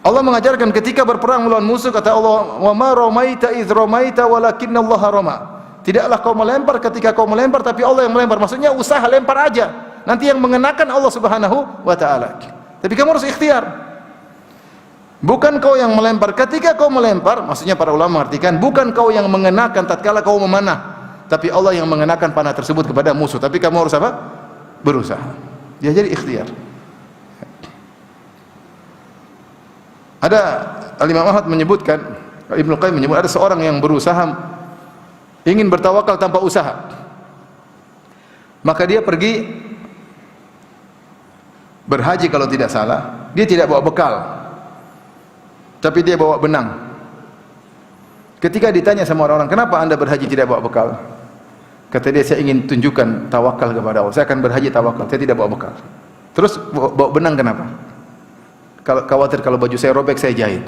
Allah mengajarkan ketika berperang melawan musuh, kata Allah, wa ma ramaita idz ramaita walakinallaha rama. Tidaklah kau melempar ketika kau melempar, tapi Allah yang melempar. Maksudnya usaha lempar aja, nanti yang mengenakan Allah Subhanahu wa taala. Tapi kamu harus ikhtiar. Bukan kau yang melempar. Ketika kau melempar, maksudnya para ulama mengartikan bukan kau yang mengenakan tatkala kau memanah, tapi Allah yang mengenakan panah tersebut kepada musuh. Tapi kamu harus apa? Berusaha. Dia jadi ikhtiar. Ada Al-Imam Ahmad menyebutkan, Ibnu Qayyim menyebut, ada seorang yang berusaha ingin bertawakal tanpa usaha. Maka dia pergi berhaji kalau tidak salah. Dia tidak bawa bekal, tapi dia bawa benang. Ketika ditanya sama orang-orang, kenapa anda berhaji tidak bawa bekal? Kata dia, saya ingin tunjukkan tawakal kepada Allah. Saya akan berhaji tawakal, saya tidak bawa bekal. Terus bawa benang kenapa? Kalau khawatir kalau baju saya robek, saya jahit.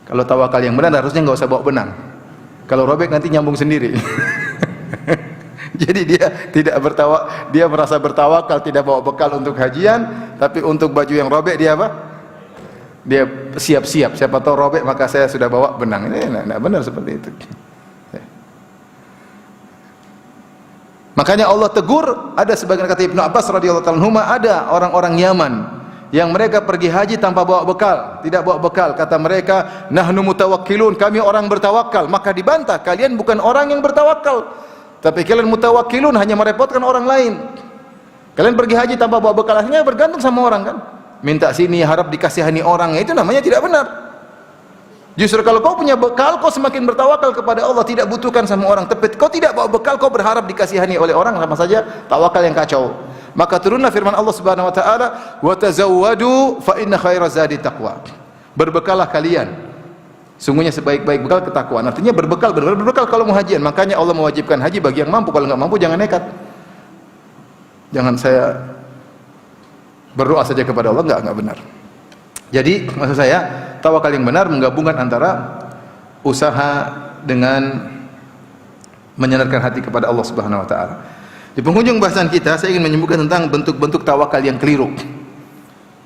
Kalau tawakal yang benar harusnya nggak usah bawa benang. Kalau robek nanti nyambung sendiri. Jadi dia merasa bertawakal, tidak bawa bekal untuk hajian, tapi untuk baju yang robek dia apa? Dia siap-siap, siapa tahu robek maka saya sudah bawa benang. Ini tidak benar seperti itu. Makanya Allah tegur, ada sebagian kata Ibnu Abbas radhiyallahu anhu, ada orang-orang Yaman yang mereka pergi haji tanpa bawa bekal, tidak bawa bekal. Kata mereka, nahnu mutawakkilun, kami orang bertawakal. Maka dibantah, kalian bukan orang yang bertawakal, tapi kalian mutawakkilun, hanya merepotkan orang lain. Kalian pergi haji tanpa bawa bekal, akhirnya bergantung sama orang kan, minta sini, harap dikasihani orang, itu namanya tidak benar. Justru kalau kau punya bekal, kau semakin bertawakal kepada Allah, tidak butuhkan sama orang. Tapi kau tidak bawa bekal, kau berharap dikasihani oleh orang, sama saja tawakal yang kacau. Maka turunlah firman Allah Subhanahu wa taala, "Wa tazawwadu fa inna khairaz zadi taqwa." Berbekallah kalian. Sungguhnya sebaik-baik bekal ketakwaan. Artinya berbekal, benar-benar berbekal kalau mau hajian. Makanya Allah mewajibkan haji bagi yang mampu. Kalau enggak mampu jangan nekat. Jangan saya berdoa saja kepada Allah, enggak benar. Jadi maksud saya, tawakal yang benar menggabungkan antara usaha dengan menyendarkan hati kepada Allah Subhanahu wa taala. Di penghujung bahasan kita, saya ingin menyebutkan tentang bentuk-bentuk tawakal yang keliru.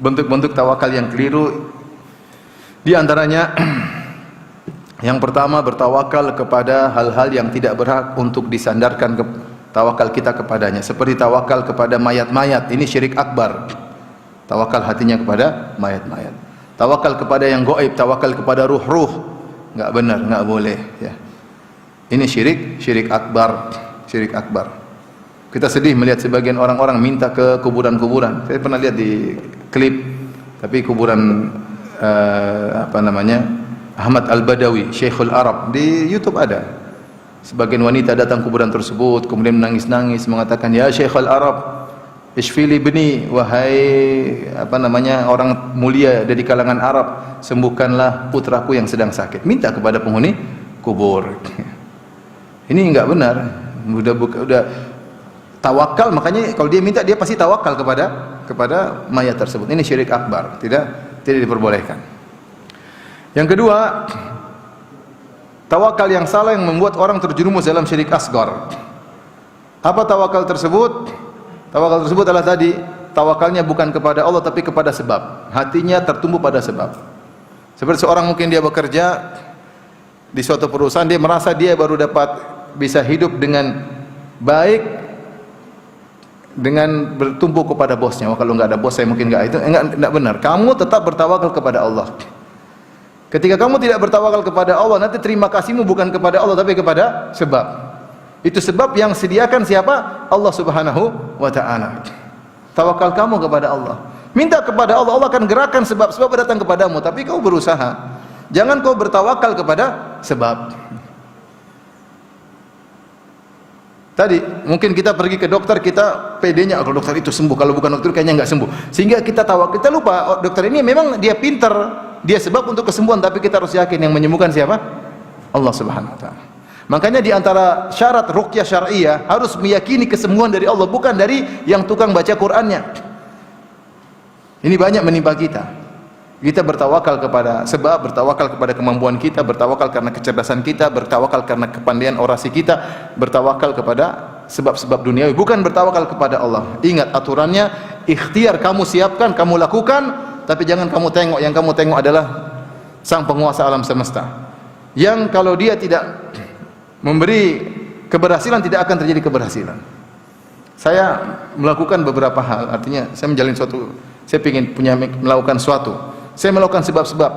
Bentuk-bentuk tawakal yang keliru di antaranya yang pertama, bertawakal kepada hal-hal yang tidak berhak untuk disandarkan tawakal kita kepadanya, seperti tawakal kepada mayat-mayat. Ini syirik akbar. Tawakal hatinya kepada mayat-mayat. Tawakal kepada yang gaib, tawakal kepada ruh-ruh. Enggak benar, enggak boleh ya. Ini syirik akbar, syirik akbar. Kita sedih melihat sebagian orang-orang minta ke kuburan-kuburan. Saya pernah lihat di klip, tapi kuburan Ahmad Al-Badawi, Syekhul Arab, di YouTube ada. Sebagian wanita datang kuburan tersebut kemudian menangis-nangis mengatakan, "Ya Syekhul Arab, Ishfili bni, wahai orang mulia dari kalangan Arab, sembuhkanlah putraku yang sedang sakit." Minta kepada penghuni kubur. Ini enggak benar. Udah tawakal, makanya kalau dia minta dia pasti tawakal kepada mayat tersebut. Ini syirik akbar, tidak diperbolehkan. Yang kedua, tawakal yang salah yang membuat orang terjerumus dalam syirik asgar. Apa tawakal tersebut? Tawakal tersebut adalah tadi, tawakalnya bukan kepada Allah tapi kepada sebab. Hatinya tertumbuh pada sebab. Seperti seorang mungkin dia bekerja di suatu perusahaan, dia merasa dia baru dapat bisa hidup dengan baik dengan bertumpu kepada bosnya. Wah, kalau enggak ada bos saya mungkin enggak. Itu enggak benar. Kamu tetap bertawakal kepada Allah. Ketika kamu tidak bertawakal kepada Allah, nanti terima kasihmu bukan kepada Allah tapi kepada sebab. Itu sebab yang sediakan siapa? Allah Subhanahu wa taala. Tawakal kamu kepada Allah. Minta kepada Allah, Allah akan gerakkan sebab-sebab datang kepadamu, tapi kau berusaha. Jangan kau bertawakal kepada sebab. Tadi mungkin kita pergi ke dokter, kita pedenya kalau dokter itu sembuh, kalau bukan dokter kayaknya enggak sembuh. Sehingga kita tawakal, kita lupa dokter ini memang dia pintar, dia sebab untuk kesembuhan, tapi kita harus yakin yang menyembuhkan siapa? Allah Subhanahu wa taala. Makanya di antara syarat ruqyah syar'iyah harus meyakini kesembuhan dari Allah, bukan dari yang tukang baca Qur'annya. Ini banyak menimpa kita. Kita bertawakal kepada sebab, bertawakal kepada kemampuan kita, bertawakal karena kecerdasan kita, bertawakal karena kepandaian orasi kita, bertawakal kepada sebab-sebab duniawi, bukan bertawakal kepada Allah. Ingat aturannya, ikhtiar kamu siapkan, kamu lakukan, tapi jangan kamu tengok, yang kamu tengok adalah sang penguasa alam semesta. Yang kalau dia tidak memberi keberhasilan, tidak akan terjadi keberhasilan. Saya melakukan beberapa hal, artinya saya menjalin suatu, saya ingin melakukan suatu, saya melakukan sebab-sebab,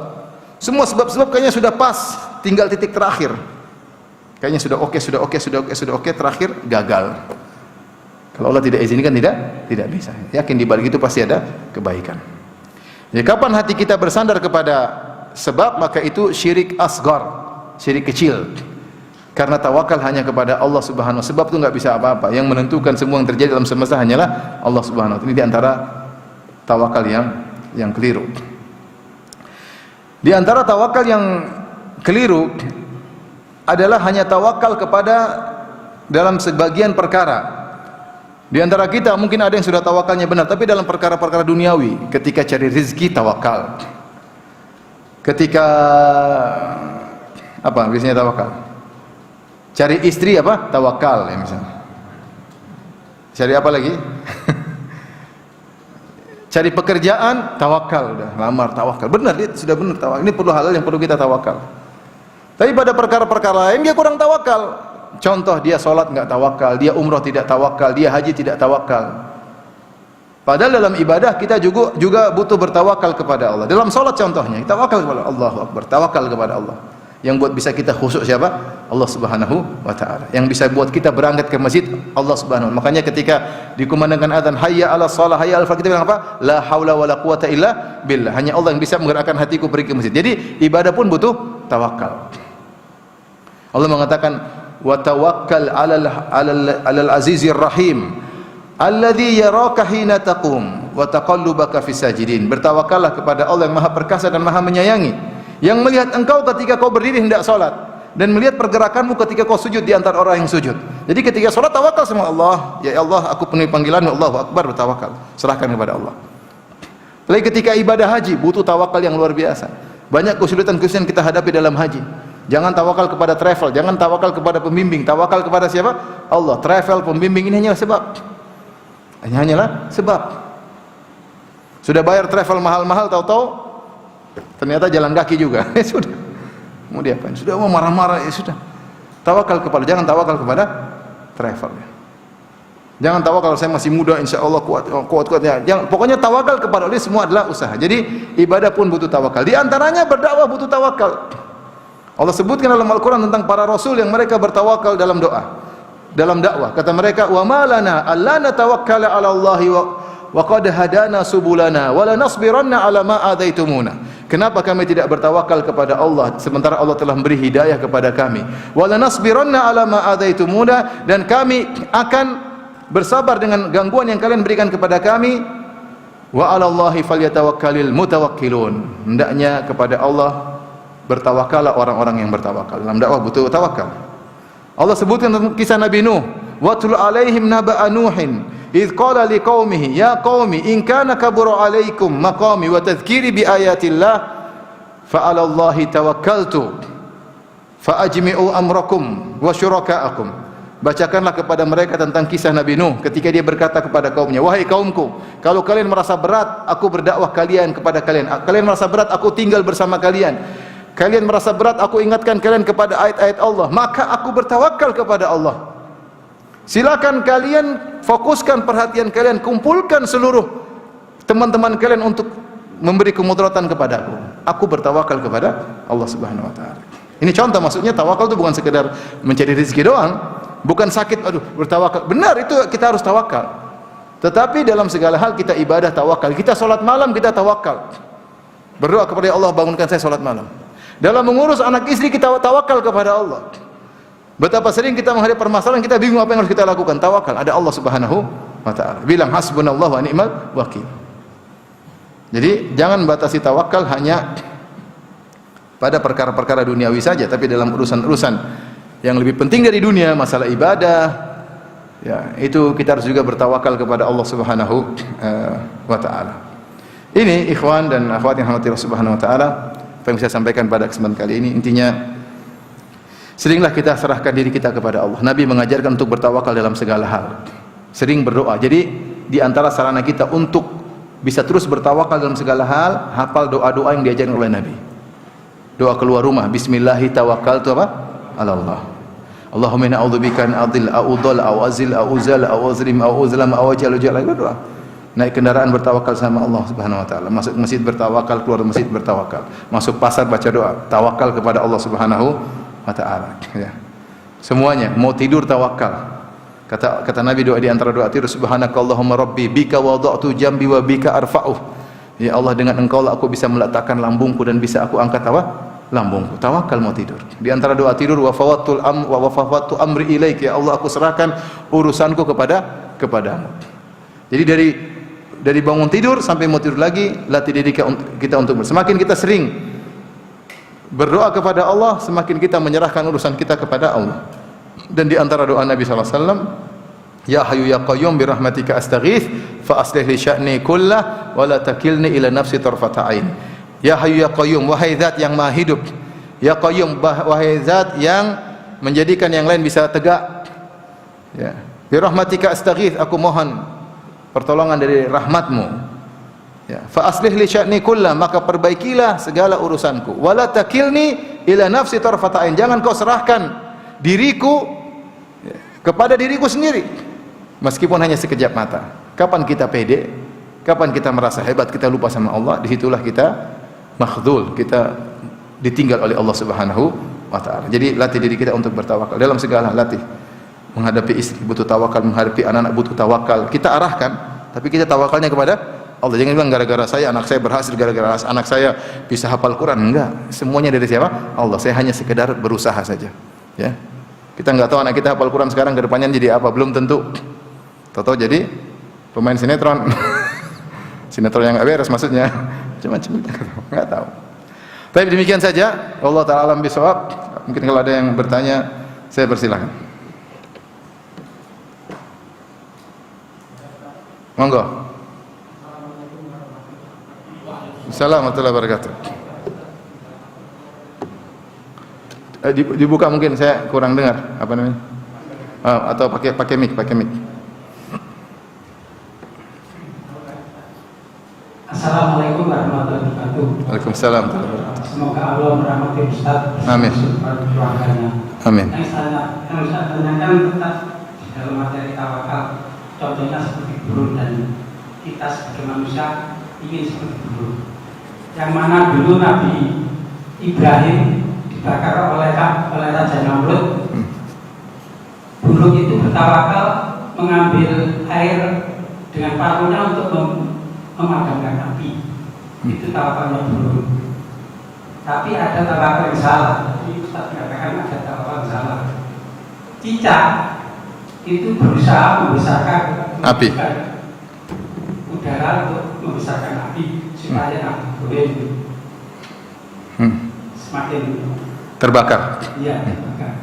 semua sebab-sebab kayaknya sudah pas, tinggal titik terakhir, kayaknya sudah oke, terakhir gagal. Kalau Allah tidak izinkan, tidak bisa. Yakin di balik itu pasti ada kebaikan. Jadi kapan hati kita bersandar kepada sebab, maka itu syirik asgar, syirik kecil. Karena tawakal hanya kepada Allah Subhanahu wa taala. Sebab itu enggak bisa apa-apa. Yang menentukan semua yang terjadi dalam semesta hanyalah Allah Subhanahu wa taala. Ini di antara tawakal yang keliru. Di antara tawakal yang keliru adalah hanya tawakal kepada dalam sebagian perkara. Di antara kita mungkin ada yang sudah tawakalnya benar, tapi dalam perkara-perkara duniawi, ketika cari rezeki tawakal. Ketika apa biasanya tawakal? Cari istri apa? Tawakal ya misalnya. Cari apa lagi? Cari pekerjaan, tawakal, udah lamar tawakal. Benar, dia sudah benar tawakal. Ini perlu hal yang perlu kita tawakal. Tapi pada perkara-perkara lain dia kurang tawakal. Contoh, dia sholat nggak tawakal, dia umroh tidak tawakal, dia haji tidak tawakal. Padahal dalam ibadah kita juga butuh bertawakal kepada Allah. Dalam sholat contohnya, kita tawakal kepada Allah, Allahu Akbar, tawakal kepada Allah. Yang buat bisa kita khusyuk siapa? Allah Subhanahu wa taala. Yang bisa buat kita berangkat ke masjid, Allah Subhanahu wa taala. Makanya ketika dikumandangkan azan hayya 'alas shalah hayya 'alal falah, kita bilang apa? La haula wala quwata illa billah. Hanya Allah yang bisa menggerakkan hatiku pergi ke masjid. Jadi ibadah pun butuh tawakal. Allah mengatakan wa tawakkal 'alal azizir rahim alladzi yaraka hina taqum wa taqallubaka fis sajidin. Bertawakallah kepada Allah yang Maha Perkasa dan Maha Menyayangi, yang melihat engkau ketika kau berdiri hendak salat dan melihat pergerakanmu ketika kau sujud di antara orang yang sujud. Jadi ketika salat tawakal sama Allah, ya Allah aku penuhi panggilan-Mu, Allahu Akbar, bertawakal, serahkan kepada Allah. Lalu ketika ibadah haji butuh tawakal yang luar biasa. Banyak kesulitan-kesulitan kita hadapi dalam haji. Jangan tawakal kepada travel, jangan tawakal kepada pembimbing, tawakal kepada siapa? Allah. Travel, pembimbing ini hanyalah sebab. Hanyalah sebab. Sudah bayar travel mahal-mahal, tahu-tahu ternyata jalan kaki juga. Sudah. Mau diapain? Sudah mau marah-marah, ya sudah. Tawakal kepada, jangan tawakal kepada travel. Jangan tawakal kalau saya masih muda, insya Allah kuat ya. Jangan, pokoknya tawakal kepada Allah, semua adalah usaha. Jadi ibadah pun butuh tawakal. Di antaranya berdakwah butuh tawakal. Allah sebutkan dalam Al-Quran tentang para rasul yang mereka bertawakal dalam doa, dalam dakwah. Kata mereka, wa malana alla natawakkala 'ala Allahi wa qad hadana subulana wa lanasbiranna 'ala ma adaitumuna. Kenapa kami tidak bertawakal kepada Allah sementara Allah telah memberi hidayah kepada kami? Wa lanasbiranna 'ala ma adaitumuna, dan kami akan bersabar dengan gangguan yang kalian berikan kepada kami. Wa 'ala Allahi falyatawakkalul mutawakkilun. Hendaknya kepada Allah bertawakallah orang-orang yang bertawakal. Dalam dakwah butuh tawakal. Allah sebutkan tentang kisah Nabi Nuh, watul alaihim naba'a nuhin idh qala liqaumihi ya qaumi in kana kabura alaikum maqami wa tadhkiri bi ayatillah fa 'ala Allahi tawakkaltu fa ajmi'u amrakum wa syuraka'akum. Bacakanlah kepada mereka tentang kisah Nabi Nuh ketika dia berkata kepada kaumnya, wahai kaumku, kalau kalian merasa berat aku berdakwah kalian kepada kalian, kalian merasa berat aku tinggal bersama kalian, kalian merasa berat aku ingatkan kalian kepada ayat-ayat Allah, maka aku bertawakal kepada Allah. Silakan kalian fokuskan perhatian kalian, kumpulkan seluruh teman-teman kalian untuk memberi kemudaratan kepadaku. Aku bertawakal kepada Allah Subhanahu wa taala. Ini contoh, maksudnya tawakal itu bukan sekedar mencari rezeki doang, bukan sakit aduh bertawakal. Benar, itu kita harus tawakal. Tetapi dalam segala hal kita ibadah tawakal. Kita salat malam kita tawakal. Berdoa kepada Allah, bangunkan saya salat malam. Dalam mengurus anak istri kita tawakal kepada Allah. Betapa sering kita menghadapi permasalahan kita bingung apa yang harus kita lakukan. Tawakal, ada Allah Subhanahu wa taala. Bilang hasbunallahu wa ni'mal wakil. Jadi jangan batasi tawakal hanya pada perkara-perkara duniawi saja, tapi dalam urusan-urusan yang lebih penting dari dunia, masalah ibadah, ya, itu kita harus juga bertawakal kepada Allah Subhanahu wa taala. Ini ikhwan dan akhwat yang dirahmati Allah Subhanahu wa taala, apa yang saya sampaikan pada kesempatan kali ini. Intinya, seringlah kita serahkan diri kita kepada Allah. Nabi mengajarkan untuk bertawakal dalam segala hal. Sering berdoa. Jadi di antara sarana kita untuk bisa terus bertawakal dalam segala hal, hafal doa-doa yang diajarkan oleh Nabi. Doa keluar rumah, bismillahi tawakkaltu apa? 'Ala Allah. Allahumma inna a'udzubika an adil au udhal au azil au uzal au azlim au uzlam au ajal jalal. Doa. Naik kendaraan bertawakal sama Allah Subhanahu wa taala. Masuk masjid bertawakal, keluar masjid bertawakal. Masuk pasar baca doa, tawakal kepada Allah Subhanahu wa ta'ala, ya. Semuanya, mau tidur tawakal. Kata Nabi, doa di antara doa tidur, subhanakallahumma rabbi bika wada'tu jambi wa bika arfa'uh. Ya Allah, dengan engkau lah aku bisa meletakkan lambungku dan bisa aku angkat apa? Lambungku. Tawakal mau tidur. Di antara doa tidur, wa fawattu amri ilaik, ya Allah aku serahkan urusanku kepadamu. Jadi dari bangun tidur sampai mau tidur lagi, latih diri kita untuk semakin kita sering berdoa kepada Allah, semakin kita menyerahkan urusan kita kepada Allah. Dan di antara doa Nabi sallallahu alaihi wasallam, ya hayyu ya qayyum bi rahmatika astaghits fa aslih li sya'ni kullah wa la takilni ila nafsi tarfata ain. Ya hayyu ya qayyum, wahai zat yang maha hidup. Ya qayyum, wahai zat yang menjadikan yang lain bisa tegak. Ya. Bi rahmatika astaghits, aku mohon pertolongan dari rahmatmu. Ya, fa aslih li sya'ni kullah, maka perbaikilah segala urusanku. Wala takilni ila nafsi tarfata ain, jangan kau serahkan diriku kepada diriku sendiri meskipun hanya sekejap mata. Kapan kita pede, kapan kita merasa hebat, kita lupa sama Allah, disitulah kita makhdhul, kita ditinggal oleh Allah Subhanahu wa taala. Jadi latih diri kita untuk bertawakal dalam segala, latih. Menghadapi istri butuh tawakal, menghadapi anak-anak butuh tawakal. Kita arahkan, tapi kita tawakalnya kepada Allah. Jangan bilang gara-gara saya anak saya berhasil, gara-gara anak saya bisa hafal Quran. Enggak, semuanya dari siapa? Allah. Saya hanya sekedar berusaha saja. Ya. Kita enggak tahu anak kita hafal Quran sekarang ke depannya jadi apa, belum tentu. Tahu-tahu jadi pemain sinetron. Sinetron yang enggak beres maksudnya. Macam-macam enggak tahu. Tapi demikian saja. Allah taala alam bisawab. Mungkin kalau ada yang bertanya, saya persilahkan. Monggo. Assalamualaikum warahmatullahi wabarakatuh. Dibuka mungkin, saya kurang dengar apa namanya. Atau pakai mic. Assalamualaikum warahmatullahi wabarakatuh. Waalaikumsalam. Semoga Allah merahmati Ustaz. Amin. Keluarganya. Amin. Yang saya tanyakan tetap dalam materi tawakal. Contohnya seperti burung, dan kita sebagai manusia ingin seperti burung. Yang mana dulu Nabi Ibrahim dibakar oleh Raja Namrud. Burung itu bertawakal mengambil air dengan paruhnya untuk memadamkan api. Itu tawakalnya burung. Tapi ada tawakal yang salah. Jadi Ustaz mengatakan ada tawakal yang salah. Cicak itu berusaha membesarkan api, udara untuk membesarkan api supaya api goreng semakin terbakar. Iya, terbakar.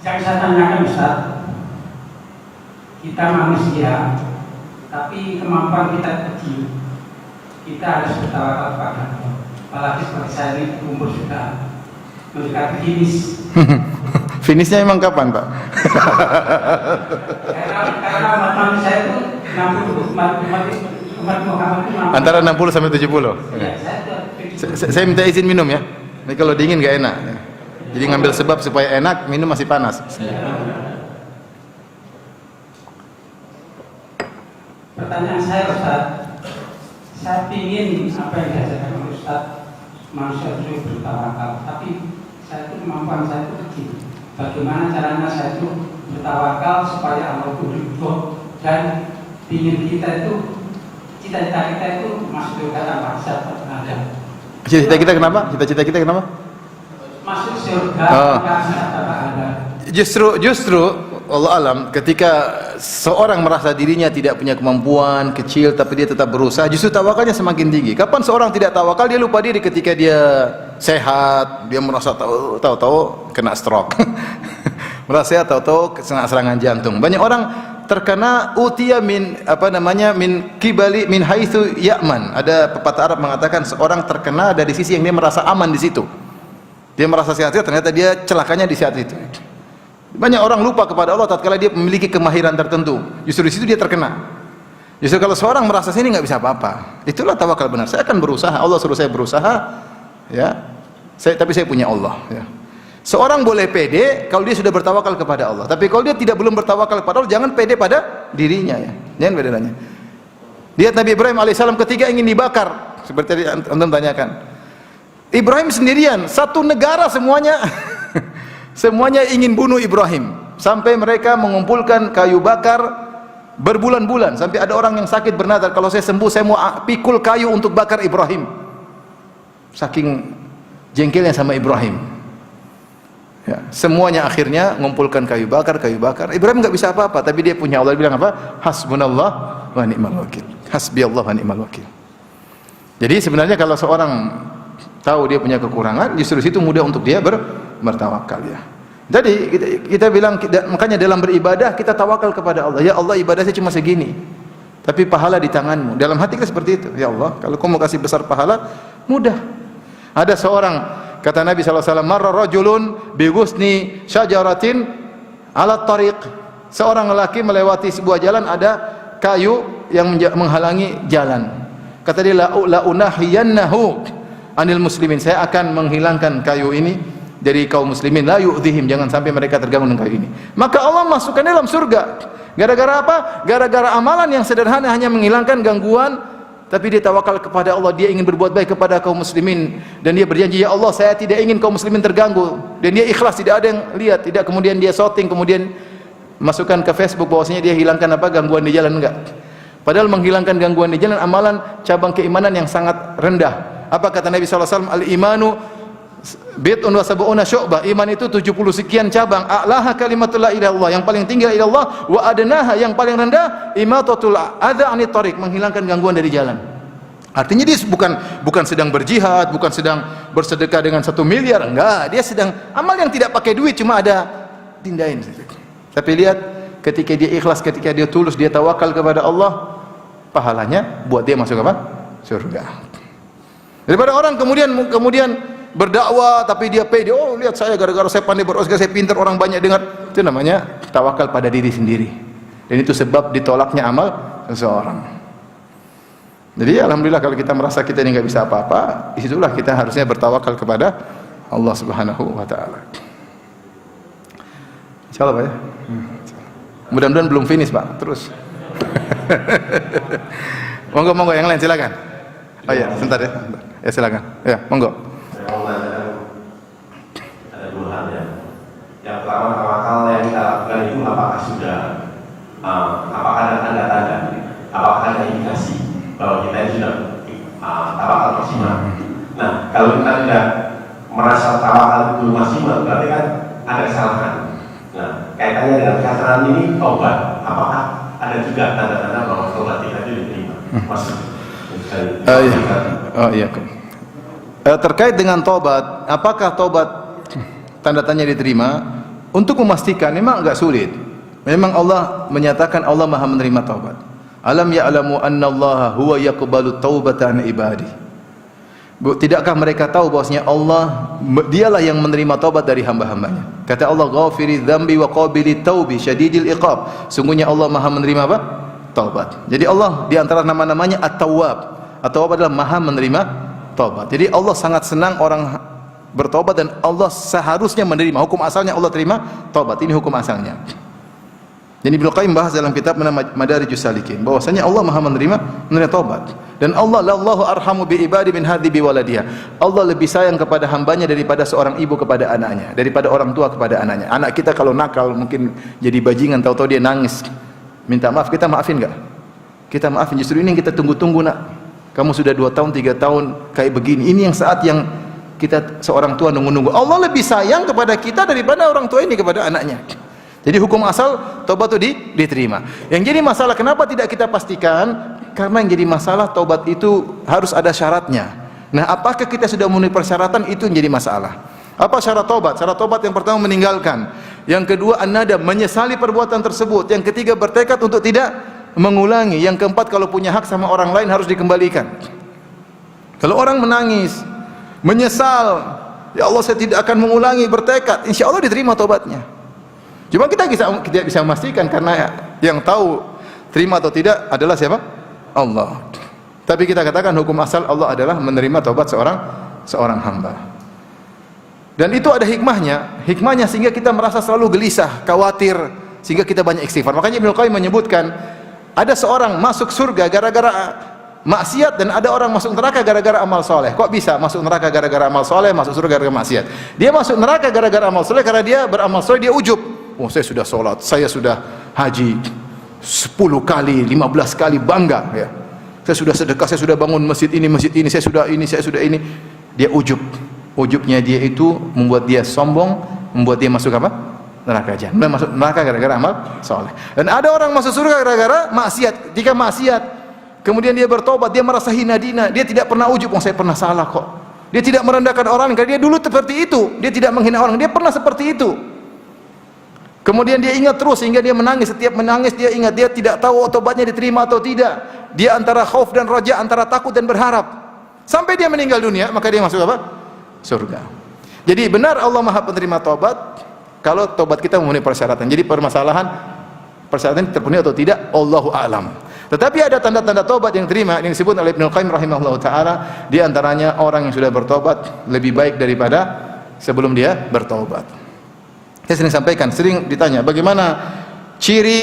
Yang saya tanyakan Ustaz, kita manusia, tapi kemampuan kita kecil. Kita harus bertawakal kepada Allah. Apalagi seperti saya ini umur sudah mendekati finish. Finishnya emang kapan, Pak? Karena umat manusia itu 60, umat Muhammad itu antara 60 sampai 70. Ya, Saya minta izin minum ya. Ini kalau dingin gak enak. Jadi ngambil sebab supaya enak, minum masih panas. Pertanyaan saya Ustaz, saya ingin apa yang diajarkan oleh Ustaz, manusia itu bertawakal, tapi saya itu kemampuan saya itu kecil. Bagaimana caranya saya itu bertawakal supaya Allah itu ridho, dan ingin kita itu, cita-cita kita itu masuk surga tanpa hisab tanpa adab. Cita-cita kita kenapa? Cita-cita kita kenapa? Masuk surga tanpa hisab tanpa adab. Justru Allah alam, ketika seorang merasa dirinya tidak punya kemampuan, kecil, tapi dia tetap berusaha, justru tawakalnya semakin tinggi. Kapan seorang tidak tawakal, dia lupa diri. Ketika dia sehat, dia merasa tahu-tahu kena stroke. Merasa sehat, tahu-tahu kena serangan jantung. Banyak orang terkena utia min kibali min haitsu ya'man. Ada pepatah Arab mengatakan seorang terkena dari sisi yang dia merasa aman di situ. Dia merasa sehat-sehat, ternyata dia celakanya di saat itu. Banyak orang lupa kepada Allah tatkala dia memiliki kemahiran tertentu. Justru di situ dia terkena. Justru kalau seorang merasa sini nggak bisa apa-apa, itulah tawakal benar. Saya akan berusaha. Allah suruh saya berusaha, ya. Tapi saya punya Allah. Ya. Seorang boleh pede kalau dia sudah bertawakal kepada Allah. Tapi kalau dia belum bertawakal kepada Allah, jangan pede pada dirinya. Ya. Jangan bedanya. Lihat Nabi Ibrahim alaihissalam ketika ingin dibakar, seperti tadi antum tanyakan. Ibrahim sendirian, satu negara semuanya. Semuanya ingin bunuh Ibrahim, sampai mereka mengumpulkan kayu bakar berbulan-bulan, sampai ada orang yang sakit bernadar, kalau saya sembuh saya mau pikul kayu untuk bakar Ibrahim. Saking jengkelnya sama Ibrahim. Ya, semuanya akhirnya mengumpulkan kayu bakar. Ibrahim nggak bisa apa-apa, tapi dia punya Allah. Dia bilang apa? Hasbunallah wa ni'mal wakil. Hasbiyallah wa ni'mal wakil. Jadi sebenarnya kalau seorang tahu dia punya kekurangan, justru situ mudah untuk dia bertawakal ya. Jadi kita bilang, makanya dalam beribadah kita tawakal kepada Allah. Ya Allah, ibadah saya cuma segini, tapi pahala di tanganmu. Dalam hati kita seperti itu. Ya Allah, kalau kau mau kasih besar pahala, mudah. Ada seorang, kata Nabi SAW, marra rajulun bi ghusni syajaratin ala tariq. seorang lelaki melewati sebuah jalan, ada kayu yang menghalangi jalan. Kata dia, la unahiyannahu anil muslimin, saya akan menghilangkan kayu ini dari kaum muslimin, la yu'dhihim, jangan sampai mereka terganggu dengan kayu ini. Maka Allah masukkan dalam surga. Gara-gara apa? Gara-gara amalan yang sederhana hanya menghilangkan gangguan, tapi dia tawakal kepada Allah, dia ingin berbuat baik kepada kaum muslimin, dan dia berjanji, ya Allah, saya tidak ingin kaum muslimin terganggu, dan dia ikhlas, tidak ada yang lihat, tidak kemudian dia shooting, kemudian masukkan ke Facebook bahwasanya dia hilangkan apa, gangguan di jalan, enggak. Padahal menghilangkan gangguan di jalan amalan cabang keimanan yang sangat rendah. Apa kata Nabi SAW? Al-imanu bid'un wa sab'una syu'bah. Iman itu 70 sekian cabang. A'laha kalimatul la ilaha illallah, yang paling tinggi ilallah, wa adnaha, yang paling rendah imatatul adza 'anit thariq, menghilangkan gangguan dari jalan. Artinya dia bukan sedang berjihad, bukan sedang bersedekah dengan 1 miliar, enggak. Dia sedang amal yang tidak pakai duit, cuma ada tindain. Tapi lihat, ketika dia ikhlas, ketika dia tulus, dia tawakal kepada Allah, pahalanya buat dia masuk apa? Surga. Daripada orang kemudian berdakwah tapi dia pede, oh lihat saya, gara-gara saya pandai berorganisasi, saya pintar, orang banyak dengar. Itu namanya tawakal pada diri sendiri. Dan itu sebab ditolaknya amal seseorang. Jadi alhamdulillah kalau kita merasa kita ini nggak bisa apa-apa, disitulah kita harusnya bertawakal kepada Allah Subhanahu wa taala. Insyaallah Pak ya. Mudah-mudahan belum finish Pak, terus. Monggo yang lain silakan. Oh iya, sebentar ya. Ya silakan. Ya, monggo. Saya mau menanyakan ada 2 hal ya. Yang pertama, tawakal yang kita lakukan itu apakah sudah apakah ada tanda-tanda, apakah ada indikasi bahwa kita ini sudah tawakal maksimal. Nah, kalau kita tidak merasa tawakal itu maksimal, berarti kan ada kesalahan. Nah, kaitannya dengan kesalahan ini taubat, apakah ada juga tanda-tanda bahwa taubat kita itu diterima? Maksudnya terkait dengan taubat, apakah taubat tanda tanya diterima? Untuk memastikan memang agak sulit. Memang Allah menyatakan Allah Maha menerima taubat. Alam ya'lamu annallaha huwa yaqbalu taubata an ibadi. Tidakkah mereka tahu bahwasanya Allah dialah yang menerima taubat dari hamba-hambanya? Kata Allah, ghafiri dzambi wa qabili taubi syadidil iqab. Sungguhnya Allah Maha menerima apa? Taubat. Jadi Allah di antara nama-namanya At-Tawwab. At-Tawwab adalah Maha menerima taubat. Jadi Allah sangat senang orang bertobat, dan Allah seharusnya menerima. Hukum asalnya Allah terima taubat. Ini hukum asalnya. Jadi Ibnu Qayyim bahas dalam kitab Madarijus Salikin bahwasanya Allah Maha menerima taubat. Dan Allah, lallahu arhamu bi ibadi min hadhi bi waladiha. Allah lebih sayang kepada hambanya daripada seorang ibu kepada anaknya, daripada orang tua kepada anaknya. Anak kita kalau nakal mungkin jadi bajingan, tahu-tahu dia nangis, minta maaf, kita maafin enggak? Kita maafin. Justru ini yang kita tunggu-tunggu, nak. Kamu sudah 2 tahun, 3 tahun kayak begini. Ini yang saat yang kita seorang tua nunggu-nunggu. Allah lebih sayang kepada kita daripada orang tua ini kepada anaknya. Jadi hukum asal taubat itu diterima. Yang jadi masalah kenapa tidak kita pastikan? Karena yang jadi masalah taubat itu harus ada syaratnya. Nah, apakah kita sudah memenuhi persyaratan, itu yang jadi masalah. Apa syarat taubat? Syarat taubat yang pertama meninggalkan. Yang kedua an-nadam, menyesali perbuatan tersebut. Yang ketiga bertekad untuk tidak mengulangi. Yang keempat, kalau punya hak sama orang lain harus dikembalikan. Kalau orang menangis, menyesal, ya Allah saya tidak akan mengulangi, bertekad, insya Allah diterima taubatnya. Cuma kita tidak bisa memastikan, karena yang tahu terima atau tidak adalah siapa? Allah. Tapi kita katakan hukum asal Allah adalah menerima taubat seorang hamba. Dan itu ada hikmahnya sehingga kita merasa selalu gelisah, khawatir, sehingga kita banyak istighfar. Makanya Ibnu Qayyim menyebutkan ada seorang masuk surga gara-gara maksiat, dan ada orang masuk neraka gara-gara amal soleh. Kok bisa masuk neraka gara-gara amal soleh, masuk surga gara-gara maksiat? Dia masuk neraka gara-gara amal soleh karena dia beramal soleh, dia ujub. Oh, saya sudah sholat, saya sudah haji 10 kali, 15 kali, bangga ya. Saya sudah sedekah, saya sudah bangun masjid ini, saya sudah ini. Dia ujub. Ujubnya dia itu membuat dia sombong, membuat dia masuk apa? Neraka jahanam. Masuk neraka gara-gara amal soleh. Dan ada orang masuk surga gara-gara maksiat. Jika maksiat, kemudian dia bertobat, dia merasa hina dina, dia tidak pernah ujub, saya pernah salah kok. Dia tidak merendahkan orang karena dia dulu seperti itu. Dia tidak menghina orang, dia pernah seperti itu. Kemudian dia ingat terus sehingga dia menangis. Setiap menangis dia ingat, dia tidak tahu tobatnya diterima atau tidak. Dia antara khauf dan raja, antara takut dan berharap. Sampai dia meninggal dunia, maka dia masuk apa? Surga. Jadi benar Allah Maha penerima tobat kalau tobat kita memenuhi persyaratan. Jadi permasalahan persyaratan terpenuhi atau tidak, Allahu a'lam. Tetapi ada tanda-tanda tobat yang terima yang disebut oleh Ibnu Qayyim rahimahullah taala, di antaranya orang yang sudah bertobat lebih baik daripada sebelum dia bertobat. Saya sering sampaikan, sering ditanya, bagaimana ciri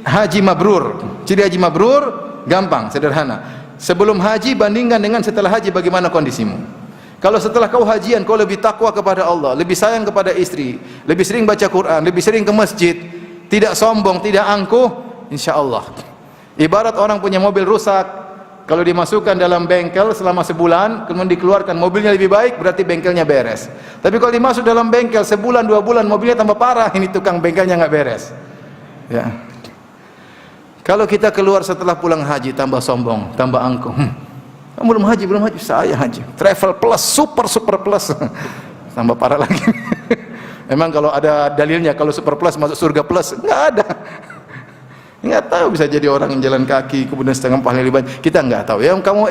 haji mabrur? Ciri haji mabrur gampang, sederhana. Sebelum haji bandingkan dengan setelah haji, bagaimana kondisimu? Kalau setelah kau hajian kau lebih takwa kepada Allah, lebih sayang kepada istri, lebih sering baca Quran, lebih sering ke masjid, tidak sombong, tidak angkuh, insyaallah. Ibarat orang punya mobil rusak, kalau dimasukkan dalam bengkel selama sebulan, kemudian dikeluarkan mobilnya lebih baik, berarti bengkelnya beres. Tapi kalau dimasuk dalam bengkel sebulan 2 bulan mobilnya tambah parah, ini tukang bengkelnya nggak beres. Ya. Kalau kita keluar setelah pulang haji tambah sombong, tambah angkuh. Belum haji, saya haji. Travel plus, super plus. Tambah parah lagi. Emang kalau ada dalilnya kalau super plus masuk surga plus? Nggak ada. Nggak tahu, bisa jadi orang yang jalan kaki kemudian setengah pahala lebih banyak, kita nggak tahu. Yang kamu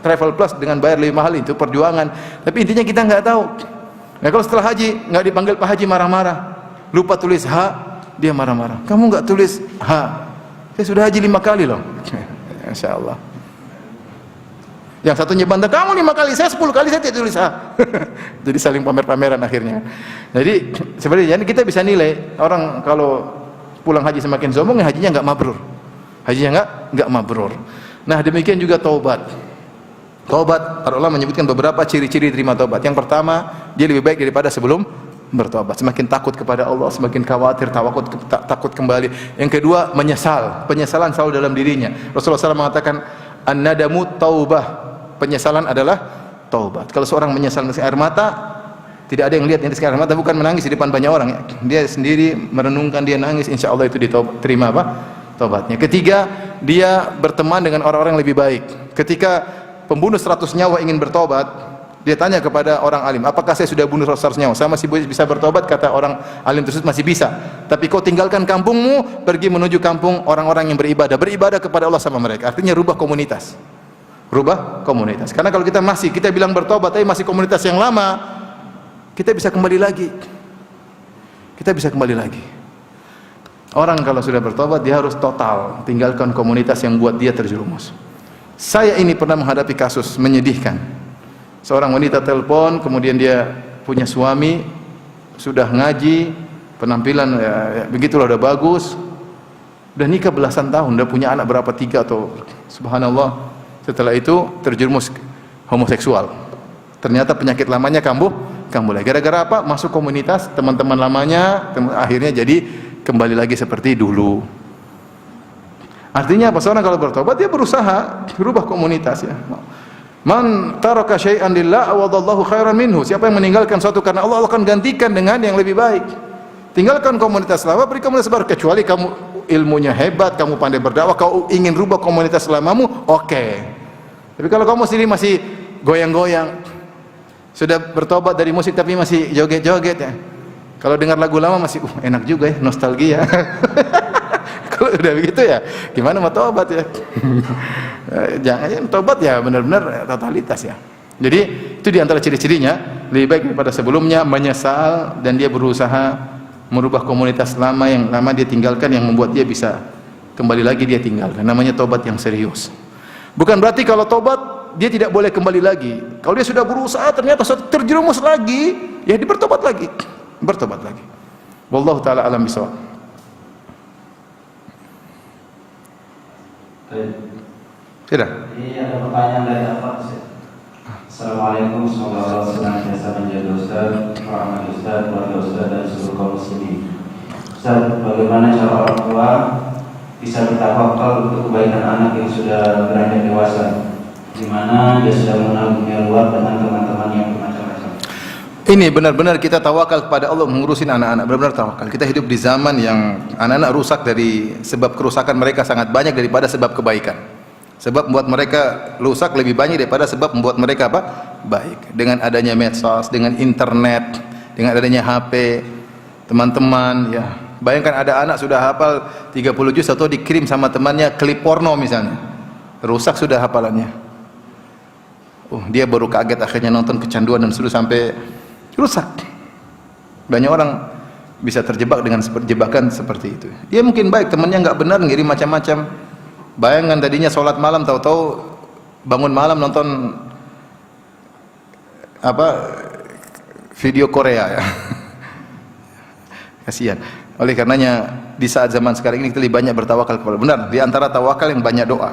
travel plus dengan bayar lebih mahal itu perjuangan, tapi intinya kita nggak tahu. Nah kalau setelah haji nggak dipanggil Pak Haji marah-marah, lupa tulis H, dia marah-marah. Kamu nggak tulis H, saya sudah haji 5 kali loh. Insya Allah. Yang satunya bantah, kamu 5 kali, saya 10 kali, saya tidak tulis H. Jadi saling pamer-pameran akhirnya. Jadi sebenarnya kita bisa nilai orang kalau pulang haji semakin sombong, hajinya nggak mabrur. Hajinya nggak mabrur. Nah demikian juga taubat. Taubat, para ulama menyebutkan beberapa ciri-ciri terima taubat. Yang pertama, dia lebih baik daripada sebelum bertobat. Semakin takut kepada Allah, semakin khawatir, takut kembali. Yang kedua, menyesal. Penyesalan selalu dalam dirinya. Rasulullah SAW mengatakan, an-nadamu taubah. Penyesalan adalah taubat. Kalau seorang menyesal dengan air mata, tidak ada yang lihat yang air mata, bukan menangis di depan banyak orang, ya. Dia sendiri merenungkan, dia nangis, insya Allah itu diterima apa? Taubatnya. Ketiga, dia berteman dengan orang-orang yang lebih baik. Ketika pembunuh 100 nyawa ingin bertobat, dia tanya kepada orang alim, apakah saya sudah bunuh 100 nyawa? Saya masih bisa bertobat? Kata orang alim tersebut, masih bisa. Tapi kau tinggalkan kampungmu, pergi menuju kampung orang-orang yang beribadah kepada Allah sama mereka. Artinya rubah komunitas. Rubah komunitas. Karena kalau kita bilang bertobat tapi masih komunitas yang lama, kita bisa kembali lagi. Orang kalau sudah bertobat, dia harus total tinggalkan komunitas yang buat dia terjerumus. Saya ini pernah menghadapi kasus menyedihkan. Seorang wanita telepon, kemudian dia punya suami, sudah ngaji, penampilan begitulah, udah bagus, udah nikah belasan tahun, udah punya anak berapa, 3 atau subhanallah. Setelah itu terjerumus homoseksual. Ternyata penyakit lamanya kambuh lagi. Gara-gara apa? Masuk komunitas teman-teman lamanya, akhirnya jadi kembali lagi seperti dulu. Artinya apa? Seorang kalau bertobat, dia berusaha berubah komunitas, ya. Man taraka syai'an lillah awadallahu khairan minhu. Siapa yang meninggalkan sesuatu karena Allah, Allah akan gantikan dengan yang lebih baik. Tinggalkan komunitas lama, beri komunitas baru. Kecuali kamu ilmunya hebat, kamu pandai berdakwah, kau ingin rubah komunitas lamamu, oke. Tapi kalau kamu sendiri masih goyang-goyang, sudah bertobat dari musik tapi masih joget-joget, ya. Kalau dengar lagu lama masih enak juga, ya, nostalgia. Kalau udah begitu, ya gimana mau tobat, ya? Jangan tobat, ya benar-benar totalitas, ya. Jadi itu diantara ciri-cirinya, lebih baik daripada sebelumnya, menyesal, dan dia berusaha merubah komunitas lama yang lama dia tinggalkan, yang membuat dia bisa kembali lagi dia tinggalkan. Namanya tobat yang serius. Bukan berarti kalau tobat dia tidak boleh kembali lagi. Kalau dia sudah berusaha ternyata terjerumus lagi, ya dia bertobat lagi. Wallahu taala alam bisawab. Tidak. Ini ada pertanyaan dari Ahmad. Assalamualaikum, semoga Allah senantiasa menjaga Ustaz, rahmat Ustaz, keluarga Ustaz, dan seluruh kaum muslimin. Ustaz, bagaimana cara orang tua bisa bertawakal untuk kebaikan anak yang sudah beranjak dewasa, di mana dia sudah mengenal dunia luar dengan teman-teman yang bermacam-macam? Ini benar-benar kita tawakal kepada Allah mengurusin anak-anak, benar-benar tawakal. Kita hidup di zaman yang anak-anak rusak dari sebab kerusakan mereka sangat banyak daripada sebab kebaikan. Sebab membuat mereka rusak lebih banyak daripada sebab membuat mereka apa? Baik. Dengan adanya medsos, dengan internet, dengan adanya HP, teman-teman, ya. Bayangkan ada anak sudah hafal 30 juz atau dikirim sama temannya klip porno misalnya. Rusak sudah hafalannya. Dia baru kaget akhirnya nonton kecanduan dan sudah sampai rusak. Banyak orang bisa terjebak dengan jebakan seperti itu. Dia mungkin baik, temannya nggak benar, ngirim macam-macam. Bayangkan tadinya sholat malam, tahu-tahu bangun malam nonton video Korea ya. Kasihan. Oleh karenanya di saat zaman sekarang ini kita lebih banyak bertawakal kepada benar. Di antara tawakal yang banyak doa.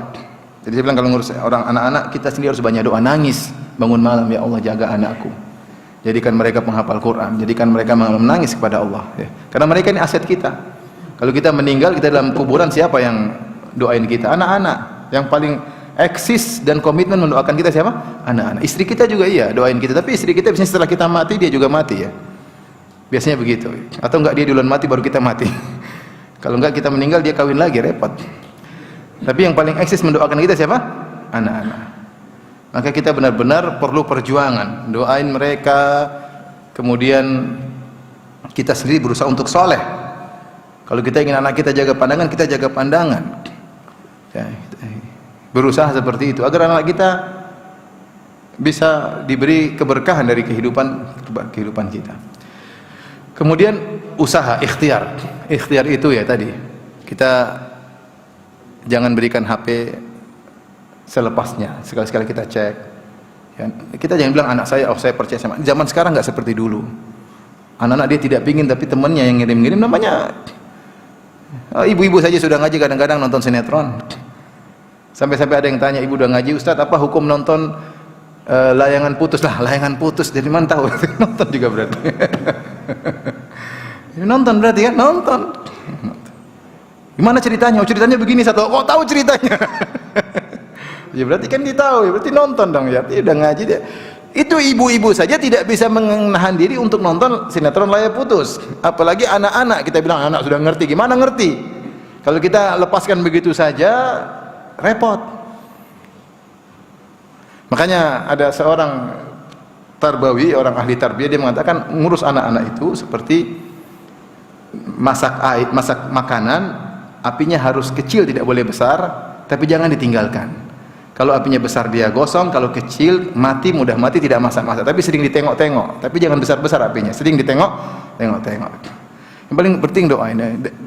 Jadi saya bilang kalau ngurus orang anak-anak kita sendiri harus banyak doa, nangis bangun malam, ya Allah jaga anakku. Jadikan mereka penghafal Quran, jadikan mereka menangis kepada Allah ya. Karena mereka ini aset kita. Kalau kita meninggal, kita dalam kuburan, siapa yang doain kita? Anak-anak. Yang paling eksis dan komitmen mendoakan kita siapa? Anak-anak. Istri kita juga iya doain kita, tapi istri kita biasanya setelah kita mati dia juga mati ya. Biasanya begitu. Atau enggak dia duluan mati baru kita mati. Kalau enggak kita meninggal dia kawin lagi, repot. Tapi yang paling eksis mendoakan kita siapa? Anak-anak. Maka kita benar-benar perlu perjuangan, doain mereka, kemudian kita sendiri berusaha untuk soleh. Kalau kita ingin anak kita jaga pandangan, kita jaga pandangan ya, berusaha seperti itu agar anak kita bisa diberi keberkahan dari kehidupan kita. Kemudian usaha, ikhtiar itu ya tadi, kita jangan berikan HP selepasnya, sekali-sekali kita cek ya. Kita jangan bilang anak saya, oh saya percaya sama. Zaman sekarang nggak seperti dulu. Anak-anak dia tidak pingin, tapi temannya yang ngirim-ngirim, namanya ibu-ibu saja sudah ngaji kadang-kadang nonton sinetron. Sampai-sampai ada yang tanya, ibu udah ngaji Ustadz, apa hukum nonton layangan putus? Lah layangan putus dari mana tahu? Nonton juga berarti. Nonton berarti kan? Nonton. Gimana ceritanya? Oh ceritanya begini satu. Oh tahu ceritanya. Ya berarti kan dia tahu, ya berarti nonton dong ya. Dia udah ngaji dia. Itu ibu-ibu saja tidak bisa menahan diri untuk nonton sinetron layar putus. Apalagi anak-anak, kita bilang anak sudah ngerti. Gimana ngerti? Kalau kita lepaskan begitu saja, repot. Makanya ada seorang tarbawi, orang ahli tarbiyah, dia mengatakan ngurus anak-anak itu seperti masak makanan, apinya harus kecil, tidak boleh besar, tapi jangan ditinggalkan. Kalau apinya besar dia gosong, kalau kecil mati, mudah mati, tidak masak-masak, tapi sering ditengok-tengok, tapi jangan besar-besar apinya, sering tengok-tengok. Yang paling penting doain,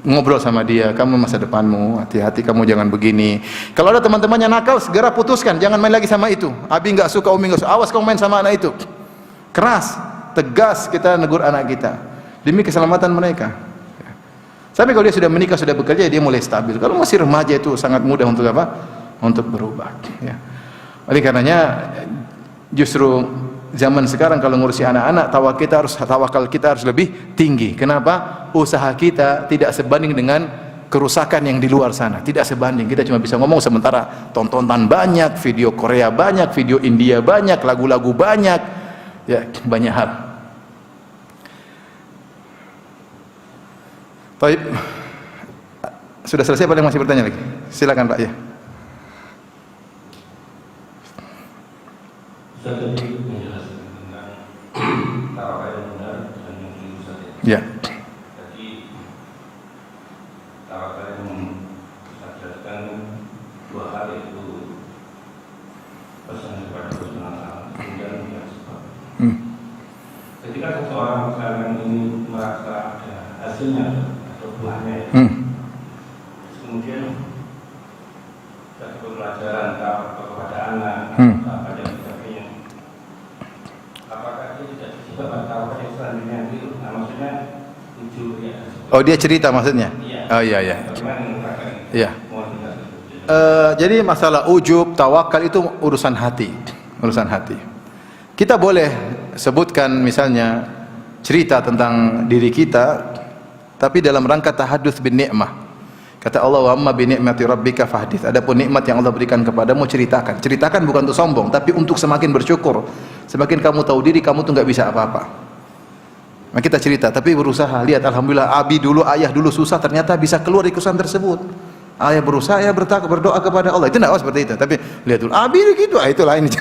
ngobrol sama dia, kamu masa depanmu, hati-hati kamu jangan begini. Kalau ada teman-temannya nakal, segera putuskan, jangan main lagi sama itu. Abi nggak suka, Umi nggak suka, awas kamu main sama anak itu. Keras, tegas kita negur anak kita demi keselamatan mereka. Sampai kalau dia sudah menikah, sudah bekerja, dia mulai stabil. Kalau masih remaja itu sangat mudah untuk apa? Untuk berubah ya. Oleh karenanya justru zaman sekarang kalau ngurusi anak-anak, tawakal kita harus lebih tinggi. Kenapa? Usaha kita tidak sebanding dengan kerusakan yang di luar sana, tidak sebanding. Kita cuma bisa ngomong sementara tontonan banyak, video Korea banyak, video India banyak, lagu-lagu banyak ya, banyak hal. Baik, sudah selesai apa yang masih bertanya lagi? Silakan Pak ya. Saya tadi menjelaskan tentang tawakal yang benar dan yang keliru saja. Ya. Jadi tawakal yang saya jelaskan dua hal, itu pesan kepada Rasulullah kemudian yang sebab. Ketika seseorang misalkan ini merasa ada hasilnya atau buahnya, kemudian dari pembelajaran kepada anak, apa yang sebagainya, apakah dia tidak disebabkan tawakal yang selanjutnya itu? Nah, maksudnya tujuh ya. Oh dia cerita maksudnya? Iya. Oh iya iya. Bagaimana mengungkapkan? Iya. Mohon dijelaskan. Jadi masalah ujub, tawakal itu urusan hati, urusan hati. Kita boleh sebutkan misalnya cerita tentang diri kita, tapi dalam rangka tahadduts bin ni'mah. Kata Allah, wa amma bi ni'mati rabbika fahdits. Adapun nikmat yang Allah berikan kepadamu, ceritakan. Ceritakan bukan untuk sombong, tapi untuk semakin bersyukur. Semakin kamu tahu diri, kamu tuh nggak bisa apa-apa. Nah, kita cerita, tapi berusaha. Lihat, alhamdulillah, abi dulu, ayah dulu susah, ternyata bisa keluar dari kesusahan tersebut. Ayah berusaha, ayah berdoa kepada Allah. Itu enggak seperti itu. Tapi lihat dulu, abi gitu, itu lain.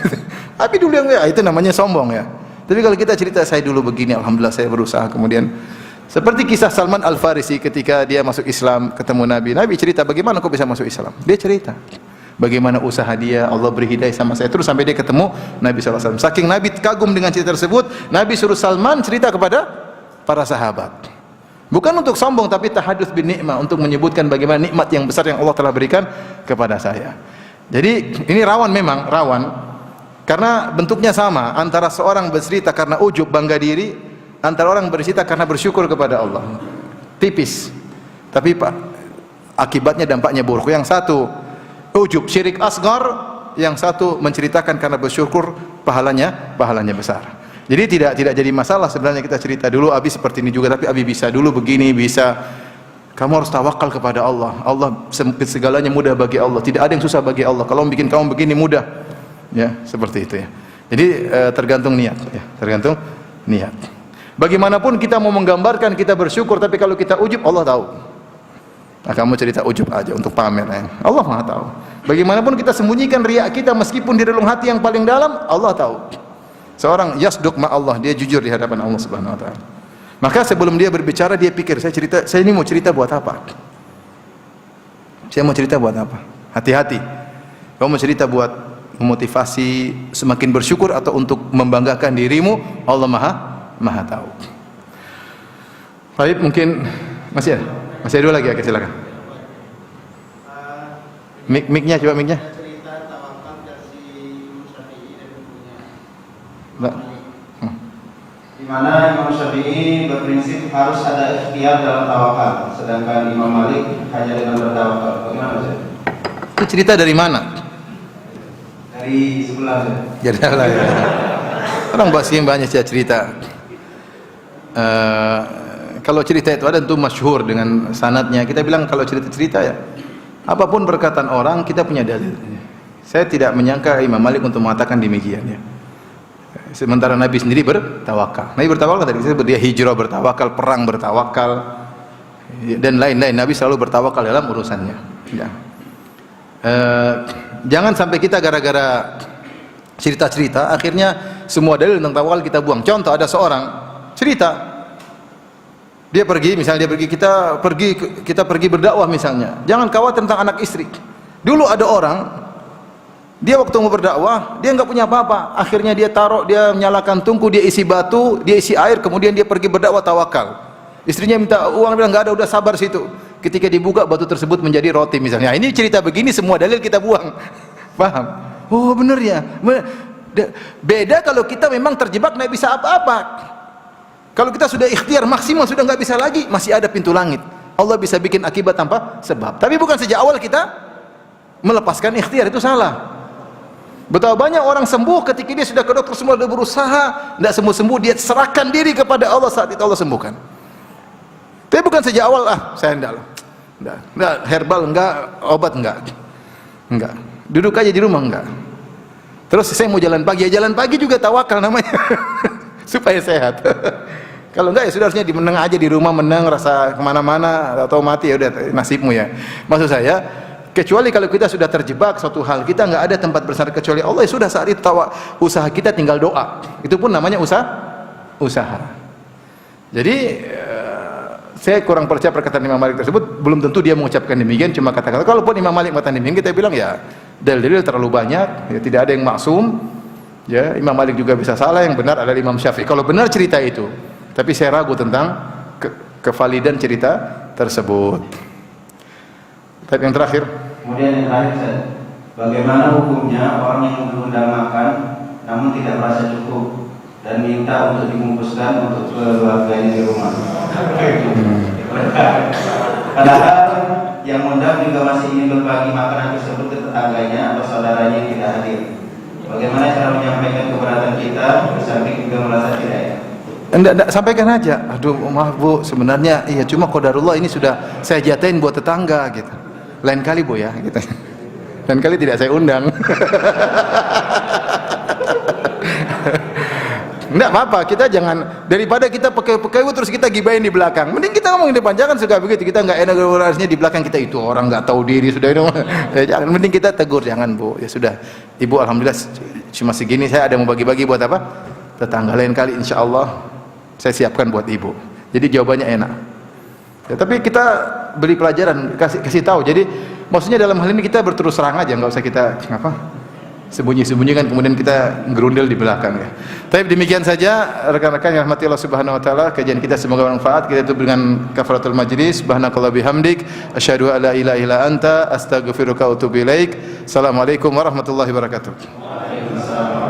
Abi dulu yang itu namanya sombong ya. Tapi kalau kita cerita, saya dulu begini, alhamdulillah saya berusaha, kemudian seperti kisah Salman Al-Farisi ketika dia masuk Islam, ketemu Nabi. Nabi cerita, bagaimana kau bisa masuk Islam? Dia cerita bagaimana usaha dia, Allah beri hidayah sama saya, terus sampai dia ketemu Nabi SAW. Saking Nabi kagum dengan cerita tersebut, Nabi suruh Salman cerita kepada para sahabat. Bukan untuk sombong, tapi tahadduts bin nikmah, untuk menyebutkan bagaimana nikmat yang besar yang Allah telah berikan kepada saya. Jadi ini rawan, memang rawan, karena bentuknya sama antara seorang bercerita karena ujub, bangga diri, antara orang bercerita karena bersyukur kepada Allah. Tipis, tapi Pak, akibatnya dampaknya buruk. Yang satu ujub, syirik asgar, yang satu menceritakan karena bersyukur, pahalanya besar. Jadi tidak jadi masalah sebenarnya kita cerita dulu Abi seperti ini juga, tapi Abi bisa dulu begini, bisa. Kamu harus tawakal kepada Allah. Allah segalanya mudah bagi Allah. Tidak ada yang susah bagi Allah. Kalau bikin kamu begini mudah. Ya, seperti itu ya. Jadi tergantung niat ya, tergantung niat. Bagaimanapun kita mau menggambarkan kita bersyukur, tapi kalau kita ujub, Allah tahu. Nah, kamu cerita ujub aja untuk pamer ya. Allah Maha tahu. Bagaimanapun kita sembunyikan riak kita meskipun di relung hati yang paling dalam, Allah tahu. Seorang yasduq ma Allah, dia jujur di hadapan Allah Subhanahu wa taala. Maka sebelum dia berbicara, dia pikir, saya ini mau cerita buat apa? Saya mau cerita buat apa? Hati-hati. Kamu mau cerita buat memotivasi semakin bersyukur atau untuk membanggakan dirimu? Allah Maha tahu. Baik, mungkin masih ada dua lagi ya, silakan. Mic-nya coba mic-nya. Di mana Imam Syafi'i berprinsip harus ada ikhtiar dalam tawakal, sedangkan Imam Malik hanya dengan bertawakal. Bagaimana Ustaz? Itu cerita dari mana? Dari sebelah Ustaz. Jadi ya. Orang Basim banyak cerita. Kalau cerita itu ada tentu masyhur dengan sanadnya. Kita bilang kalau cerita ya, apapun perkataan orang kita punya dalil. Saya tidak menyangka Imam Malik untuk mengatakan demikian ya. Sementara Nabi sendiri bertawakal. Nabi bertawakal tadi, dia hijrah bertawakal, perang bertawakal, dan lain-lain. Nabi selalu bertawakal dalam urusannya. Ya. Jangan sampai kita gara-gara cerita-cerita, akhirnya semua dalil tentang tawakal kita buang. Contoh, ada seorang cerita, dia pergi, misalnya kita pergi berdakwah misalnya. Jangan khawatir tentang anak istri. Dulu ada orang, dia waktu mau berdakwah, dia nggak punya apa-apa. Akhirnya dia menyalakan tungku, dia isi batu, dia isi air, kemudian dia pergi berdakwah tawakal. Istrinya minta uang, bilang nggak ada, udah sabar situ. Ketika dibuka, batu tersebut menjadi roti misalnya. Ini cerita begini, semua dalil kita buang. Paham? Oh benar ya. Beda kalau kita memang terjebak nggak bisa apa-apa. Kalau kita sudah ikhtiar maksimal, sudah nggak bisa lagi, masih ada pintu langit. Allah bisa bikin akibat tanpa sebab. Tapi bukan sejak awal kita melepaskan ikhtiar, itu salah. Betapa banyak orang sembuh ketika dia sudah ke dokter, semua sudah berusaha, tidak sembuh-sembuh, dia serahkan diri kepada Allah, saat itu Allah sembuhkan. Tapi bukan sejak awal, saya enggak herbal enggak, obat enggak, duduk aja di rumah enggak. Terus saya mau jalan pagi, ya jalan pagi juga tawakal namanya, supaya sehat. Kalau enggak ya sudah, harusnya dimeneng aja di rumah, meneng, rasa kemana-mana atau mati, ya udah nasibmu ya. Maksud saya, kecuali kalau kita sudah terjebak suatu hal, kita nggak ada tempat bersandar kecuali Allah, ya sudah, saat itu usaha kita tinggal doa. Itu pun namanya usaha. Jadi saya kurang percaya perkataan Imam Malik tersebut. Belum tentu dia mengucapkan demikian, cuma kata-kata. Kalaupun Imam Malik mengatakan demikian, kita bilang ya dalil-dalil terlalu banyak, ya, tidak ada yang maksum. Ya, Imam Malik juga bisa salah, yang benar adalah Imam Syafi'i. Kalau benar cerita itu, tapi saya ragu tentang kevalidan cerita tersebut. Tapi yang terakhir. Kemudian yang terakhir, bagaimana hukumnya orang yang mengundang makan namun tidak merasa cukup dan minta untuk dibungkuskan untuk keluarganya di rumah? Padahal yang undang juga masih ingin berbagi makanan tersebut ke tetangganya atau saudaranya yang tidak hadir. Bagaimana cara menyampaikan keberatan kita, bersamping juga merasa tidak ya? Enggak, sampaikan aja. Aduh, maaf Bu, sebenarnya iya, cuma qadarullah ini sudah saya jatahin buat tetangga gitu. Lain kali Bu ya gitu. Lain kali tidak saya undang. Enggak apa-apa, kita jangan, daripada kita pakai terus kita gibahin di belakang, mending kita ngomong di depan. Jangan suka begitu, kita nggak enak harusnya di belakang kita itu orang nggak tahu diri sudah itu. Jangan, mending kita tegur, jangan Bu, ya sudah Ibu, alhamdulillah cuma segini, saya ada mau bagi-bagi buat apa? Tetangga, lain kali insya Allah saya siapkan buat Ibu. Jadi jawabannya enak. Ya, tapi kita beri pelajaran, kasih tahu. Jadi maksudnya dalam hal ini kita berterus terang aja, nggak usah kita apa? sembunyi-sembunyi kan kemudian kita gerundel di belakang ya. Tapi demikian saja rekan-rekan yang rahmati Allah Subhanahu wa taala, kajian kita semoga bermanfaat. Kita tutup dengan kafaratul majlis. Subhanakallah bihamdik asyhadu an la ilaha illa anta astaghfiruka wa atubu ilaik. Assalamualaikum warahmatullahi wabarakatuh. Waalaikumsalam.